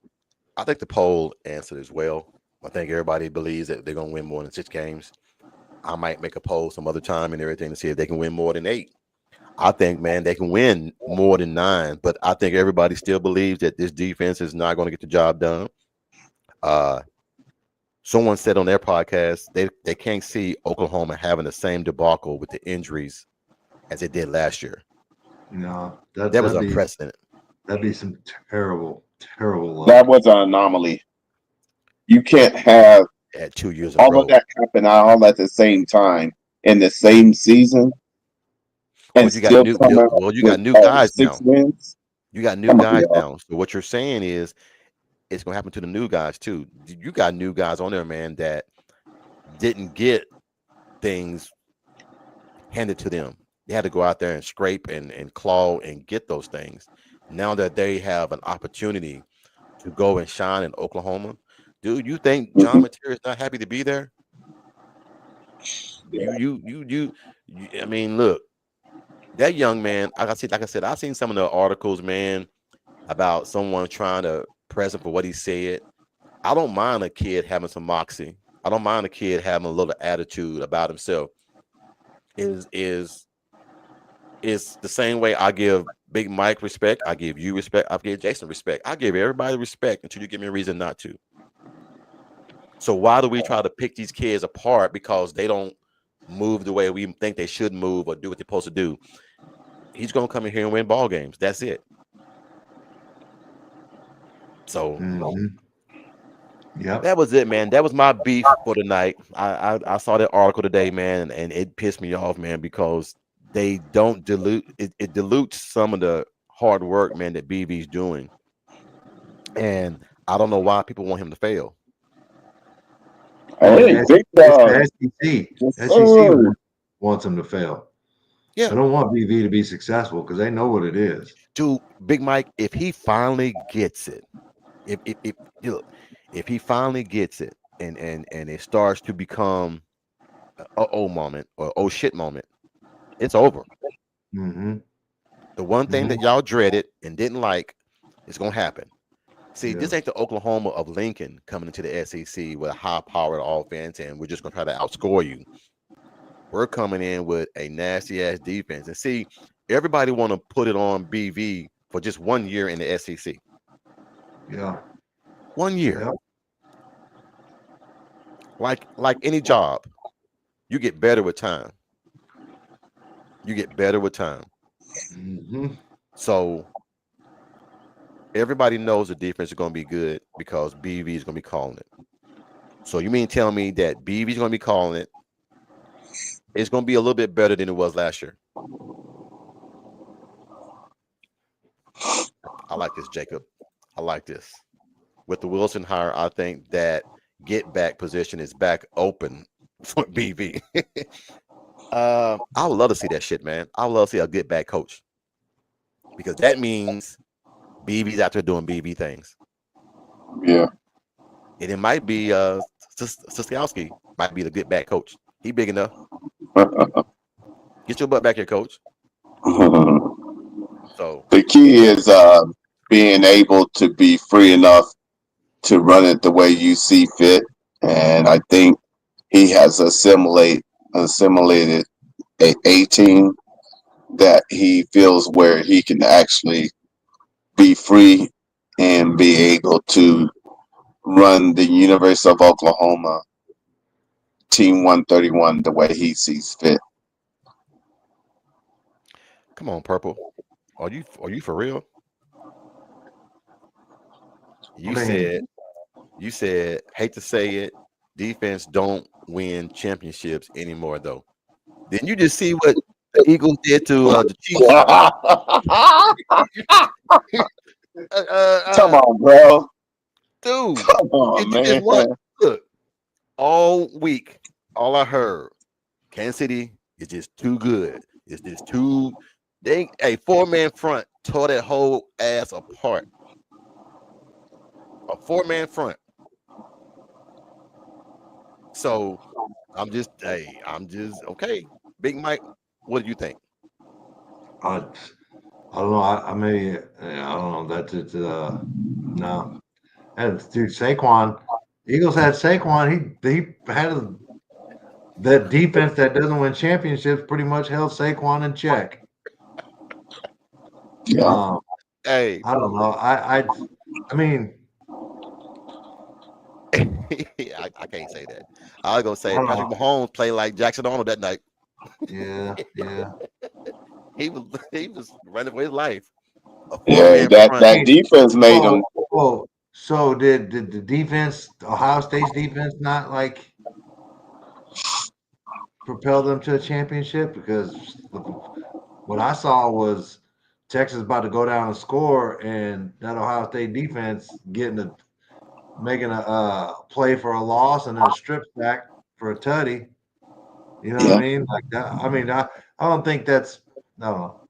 I think the poll answered as well. I think everybody believes that they're gonna win more than 6 games. I might make a poll some other time and everything to see if they can win more than 8. I think, man, they can win more than 9, but I think everybody still believes that this defense is not going to get the job done. Someone said on their podcast they can't see Oklahoma having the same debacle with the injuries as it did last year. No, That was unprecedented. That'd be some terrible luck. That was an anomaly. You can't have At 2 years in a all row. of that happen all at the same time in the same season. Well, And you got still new. come out Well, you got with, new guys 6 now. wins. You got new Come on, guys y'all. now. So what you're saying is it's going to happen to the new guys too. You got new guys on there, man, that didn't get things handed to them. They had to go out there and scrape and claw and get those things. Now that they have an opportunity to go and shine in Oklahoma, dude, you think John Mateer is not happy to be there? Yeah. You I mean, look, that young man, like I said, I've seen some of the articles, man, about someone trying to press him for what he said. I don't mind a kid having some moxie. I don't mind a kid having a little attitude about himself. Is the same way I give Big Mike respect, I give you respect, I give Jason respect. I give everybody respect until you give me a reason not to. So why do we try to pick these kids apart because they don't move the way we think they should move or do what they're supposed to do? He's gonna come in here and win ball games. That's it. So Yep. that was it, man. That was my beef for the night. I saw that article today, man, and it pissed me off, man, because they don't dilute it. It dilutes some of the hard work, man, that BB's doing, and I don't know why people want him to fail. Hey, It's big the dog. SEC. Yes, SEC sir. wants them to fail. Yeah, They don't want BV to be successful because they know what it is. dude, Big Mike, if he finally gets it, if you know, if he finally gets it, and it starts to become a oh moment or oh shit moment, it's over. Mm-hmm. The one thing Mm-hmm. that y'all dreaded and didn't like is gonna happen. See, Yeah. this ain't the Oklahoma of Lincoln coming into the SEC with a high-powered offense, and we're just gonna try to outscore you. We're coming in with a nasty ass defense, and see, everybody want to put it on BV for just 1 year in the SEC. Yeah. 1 year, Yeah. like any job, you get better with time. You get better with time. Mm-hmm. So everybody knows the defense is going to be good because BV is going to be calling it. So you mean tell me that BV is going to be calling it? It's going to be a little bit better than it was last year. I like this, Jacob. I like this. With the Wilson hire, I think that get back position is back open for BV. I would love to see that shit, man. I would love to see a get back coach because that means BV's out there doing BV things. Yeah. And it might be Siskowski might be the get back coach. He big enough. Get your butt back here, coach. So The key is being able to be free enough to run it the way you see fit, and I think he has assimilated a team that he feels where he can actually be free and be able to run the University of Oklahoma Team 131 the way he sees fit. come on, Purple. Are you for real? I You mean, said hate to say it, defense don't win championships anymore though. Didn't you just see what the Eagles did to the Chiefs? Come on, bro. Dude, Come on, did you just man. watch? Look, all week, all I heard, Kansas City is just too good. It's just too. They a 4-man front tore that whole ass apart. A 4-man front. So I'm just okay. Big Mike, what do you think? I don't know. I maybe I don't know. That's it. No. And dude, Saquon, Eagles had Saquon. He had that defense that doesn't win championships pretty much held Saquon in check. Yeah. Hey, I don't know. I mean, I can't say that. I was gonna I say don't Patrick know. Mahomes played like Jackson Arnold that night. Yeah, yeah. He was running for his life. A Yeah, 4-man that front. that defense made him. So did the defense, Ohio State's defense, not like propel them to a championship? Because what I saw was Texas about to go down and score, and that Ohio State defense making a play for a loss and then a strip sack for a tutty. You know what Yeah. I mean? Like that. I mean, I don't think that's no.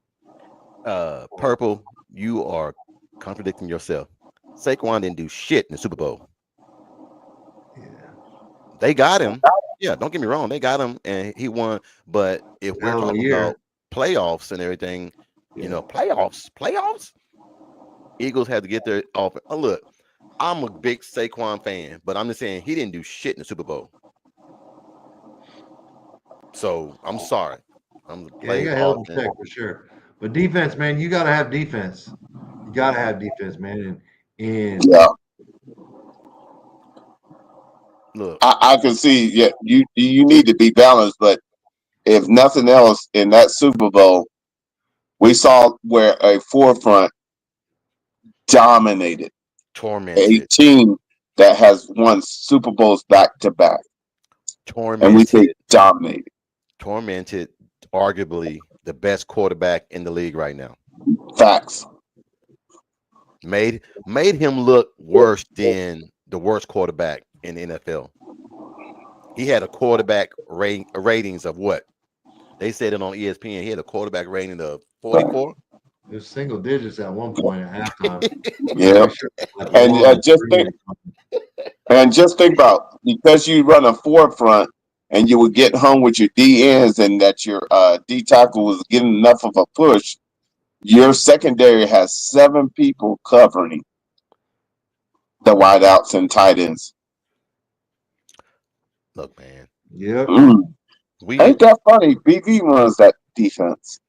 Purple, you are contradicting yourself. Saquon didn't do shit in the Super Bowl. Yeah, They got him. Yeah, don't get me wrong. They got him and he won. But if we're hell of a talking year. about playoffs and everything, Yeah, playoffs, Eagles had to get their off. Oh, look, I'm a big Saquon fan, but I'm just saying he didn't do shit in the Super Bowl. So I'm sorry. I'm the yeah, he plays got held in often. check for sure. But defense, man, you got to have defense. You got to have defense, man. And Yeah. Look, I can see. Yeah, you need to be balanced, but if nothing else, in that Super Bowl, we saw where a forefront dominated a tormented, team that has won Super Bowls back to back, and we say tormented, dominated. tormented arguably the best quarterback in the league right now. Facts. Made him look worse than the worst quarterback in the NFL. He had a quarterback ratings of what? They said it on ESPN. He had a quarterback rating of 44. It was single digits at one point at halftime. Yeah. Sure, like And one or just three. think about, because you run a forefront and you would get home with your D ends, and that your D tackle was getting enough of a push. Your secondary has 7 people covering the wideouts and tight ends. Look, man, Yep. Ain't that funny? BV runs that defense.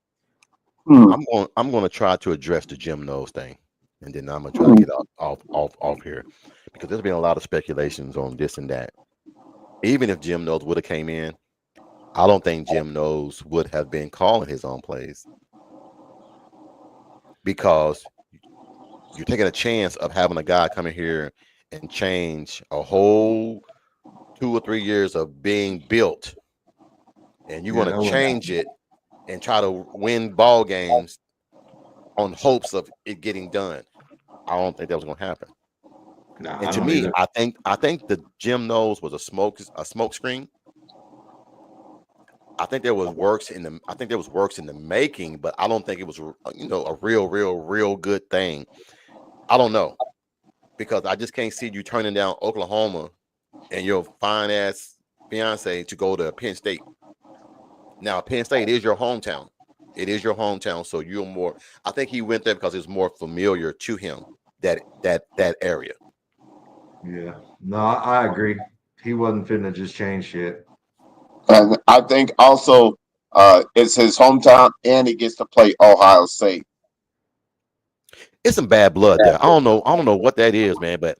I'm going to try to address the Jim Knowles thing, and then I'm going to try to get off here, because there's been a lot of speculations on this and that. Even if Jim Knowles would have came in, I don't think Jim Knowles would have been calling his own plays, because you're taking a chance of having a guy come in here and change a whole 2 or 3 years of being built, and you're going to change it and try to win ball games on hopes of it getting done. I don't think that was going to happen. And to me, I think the Jim Knowles was a smoke screen. I think there was works in the making, but I don't think it was a real good thing. I don't know, because I just can't see you turning down Oklahoma and your fine ass fiance to go to Penn State. Now, Penn State is your hometown. It is your hometown, so you're more. I think he went there because it's more familiar to him, that area. Yeah, no, I agree. He wasn't fitting to just change shit. And I think also it's his hometown, and he gets to play Ohio State. It's some bad blood there. I don't know what that is, man. But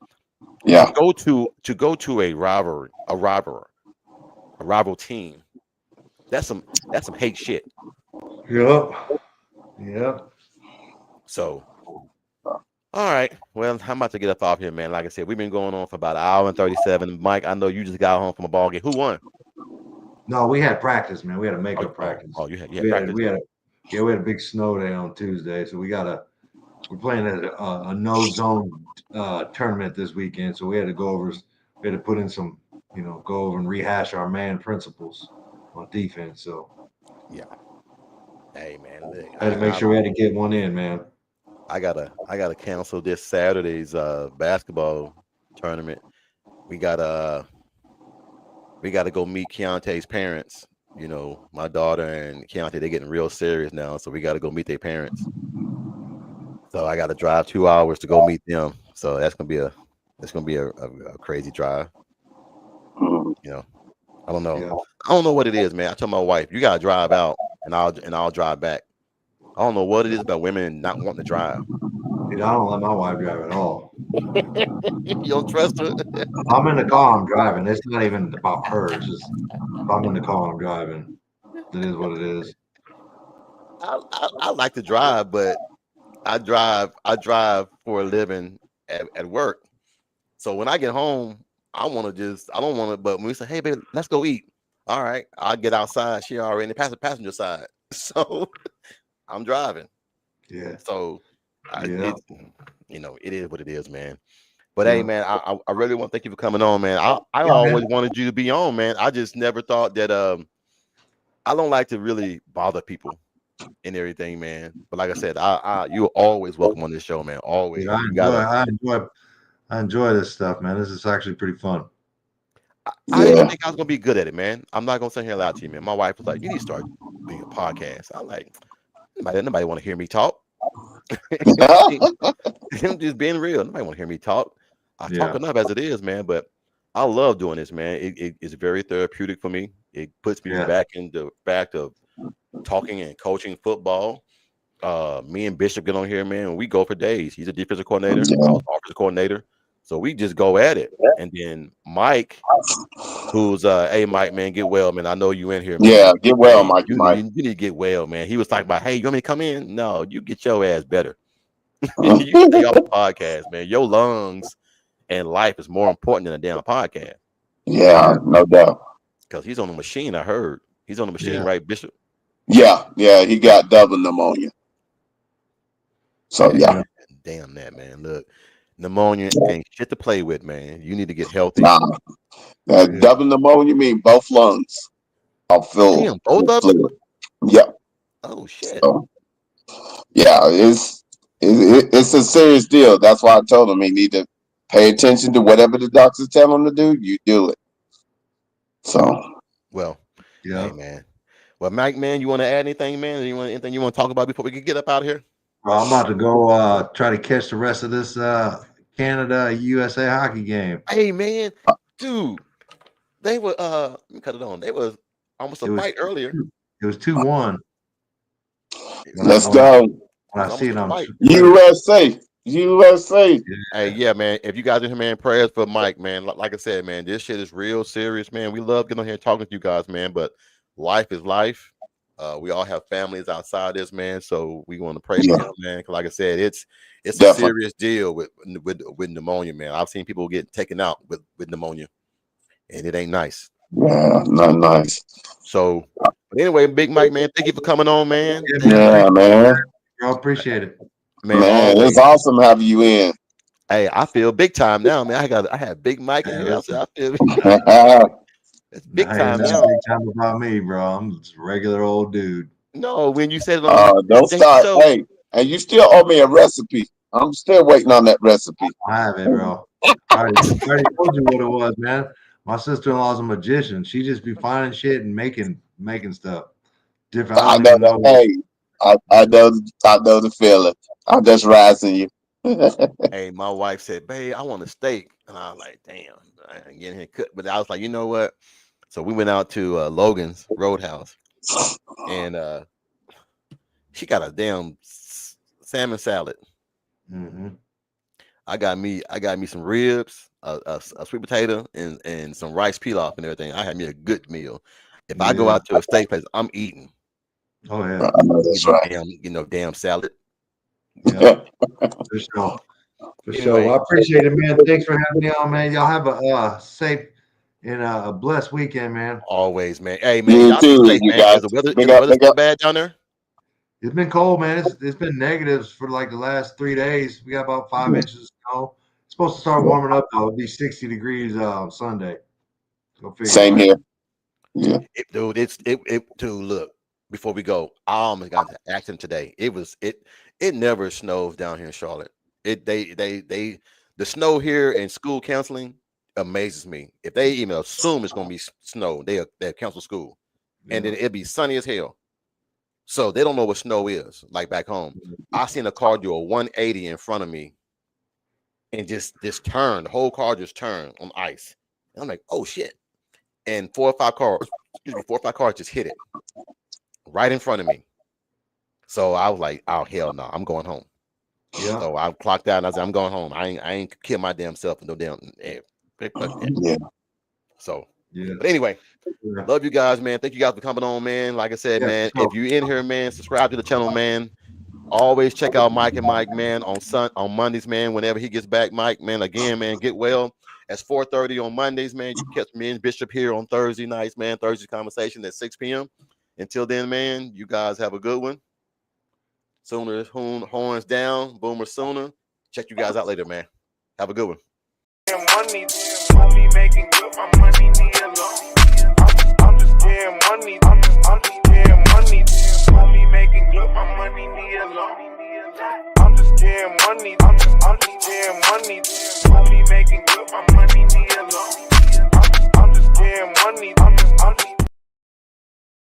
yeah, to go to a rival team, that's some hate shit. Yep. So, all right. Well, I'm about to get up off here, man. Like I said, we've been going on for about an hour and 37. Mike, I know you just got home from a ball game. Who won? No, we had practice, man. We had a makeup practice. Oh, you had practice. We had a big snow day on Tuesday, so we're playing a no zone tournament this weekend. So we had to put in some, go over and rehash our man principles on defense. So yeah. Hey, man, look, I had to make sure we had to get one in, man. I gotta cancel this Saturday's basketball tournament. We gotta go meet Keontae's parents. My daughter and Keontae, they're getting real serious now, so we gotta go meet their parents. So I gotta drive 2 hours to go meet them. So that's gonna be a crazy drive. I don't know. Yeah. I don't know what it is, man. I told my wife, you gotta drive out, and I'll drive back. I don't know what it is about women not wanting to drive. Dude, I don't let my wife drive at all. You don't trust her? I'm in the car, I'm driving. It's not even about her. It's just if I'm in the car, I'm driving. It is what it is. I like to drive, but I drive for a living at work. So when I get home, I don't want to, but when we say, hey, baby, let's go eat. All right, I'll get outside. She already in the passenger side. So I'm driving. Yeah. So, it is what it is, man. But hey, man, I really want to thank you for coming on, man. I always wanted you to be on, man. I just never thought that. I don't like to really bother people and everything, man. But like I said, you're always welcome on this show, man. Always. Dude, I enjoy this stuff, man. This is actually pretty fun. I didn't think I was gonna be good at it, man. I'm not gonna sit here and lie to you, man. My wife was like, "You need to start being a podcast." I'm like, nobody want to hear me talk. I'm just being real. Nobody want to hear me talk. I talk enough as it is, man. But I love doing this, man. It's very therapeutic for me. It puts me back of talking and coaching football. Me and Bishop get on here, man. We go for days. He's a defensive coordinator. I was offensive coordinator. So we just go at it. And then Mike, who's hey Mike, man, get well, man. I know you in here, man. Yeah, get well, Mike. You Mike. need to get well, man. He was talking about, hey, you want me to come in? No, you get your ass better. You stay off the podcast, man. Your lungs and life is more important than a damn podcast. Yeah, no doubt. Because he's on the machine, I heard. He's on the machine, right, Bishop? Yeah, he got double pneumonia. So yeah, Damn that, man. Look, pneumonia ain't shit to play with, man. You need to get healthy. nah, double pneumonia mean both lungs are full. Damn, both of them. Yep. Oh shit. So, yeah, it's a serious deal. That's why I told him he need to pay attention to whatever the doctors tell him to do. You do it. So, well, Yeah. hey, man. Well, Mike, man, you want to add anything, man? Anything you want to talk about before we can get up out of here? Well, I'm about to go try to catch the rest of this Canada USA hockey game. Hey, man, dude, they were let me cut it on. They was almost a fight earlier. It was 2-1. let's go. When I see it on USA. Hey, yeah, man. If you guys are here, man, prayers for Mike, man. Like I said, man, this shit is real serious, man. We love getting on here and talking to you guys, man. But life is life. We all have families outside this, man. So we want to pray for him, man. 'Cause like I said, it's a serious deal with pneumonia, man. I've seen people get taken out with pneumonia, and it ain't nice. Yeah, not nice. So, but anyway, Big Mike, man, thank you for coming on, man. Yeah, man. I appreciate it. Man, it's awesome having you in. Hey, I feel big time now, man. I had Big Mike in here. I feel it's big time now. Big time about me, bro. I'm just a regular old dude. No, when you said it on don't start. Hey, and you still owe me a recipe. I'm still waiting on that recipe. I have it, bro. I already told you what it was, man. My sister-in-law's a magician. She just be finding shit and making stuff different. I know that. Hey, I know the feeling. I'm just rising you. Hey, my wife said, "Babe, I want a steak," and I was like, "Damn, I ain't getting here cooked." But I was like, you know what? So we went out to Logan's Roadhouse, and she got a damn salmon salad. Mm-hmm. I got me some ribs, a sweet potato, and some rice pilaf and everything. I had me a good meal. If I go out to a steak place, I'm eating. Oh yeah, I know that's right. Damn salad. Yeah, for sure. For sure. Well, I appreciate it, man. Thanks for having me on, man. Y'all have a safe and a blessed weekend, man. Always, man. Hey, man, you too, safe, you man. guys. Is the weather still bad down there? It's been cold, man. It's been negatives for like the last 3 days. We got about 5 inches of snow. It's supposed to start warming up though. It'll be 60 degrees on Sunday. Go figure. Same here. Yeah, Dude. Dude, look. Before we go, I almost got into an accident today. It never snows down here in Charlotte. The snow here and school canceling amazes me. If they even assume it's gonna be snow, they'll cancel school, and then it'll be sunny as hell. So they don't know what snow is like back home. I seen a car do a 180 in front of me, and just turned. The whole car just turned on ice. And I'm like, oh shit! And 4 or 5 cars just hit it right in front of me. So I was like, oh hell no, I'm going home. Yeah. So I clocked out and I said, I'm going home. I ain't kill my damn self and no damn yeah. So but anyway, love you guys, man. Thank you guys for coming on, man. Like I said, man, if you're in here, man, subscribe to the channel, man. Always check out Mike and Mike, man, on Mondays, man. Whenever he gets back, Mike, man, again, man, get well. That's 4:30 on Mondays, man. You catch me and Bishop here on Thursday nights, man. Thursday conversation at 6 p.m. Until then, man, you guys have a good one. Sooner horns down, boomer sooner. Check you guys out later, man. Have a good one. Money, me making good, my money need a loan. I'm just getting money, I'm just getting money. Me making good, my money need a loan. I'm just getting money, I'm just getting money. Me making good, my money need a loan. I'm just getting money, I'm just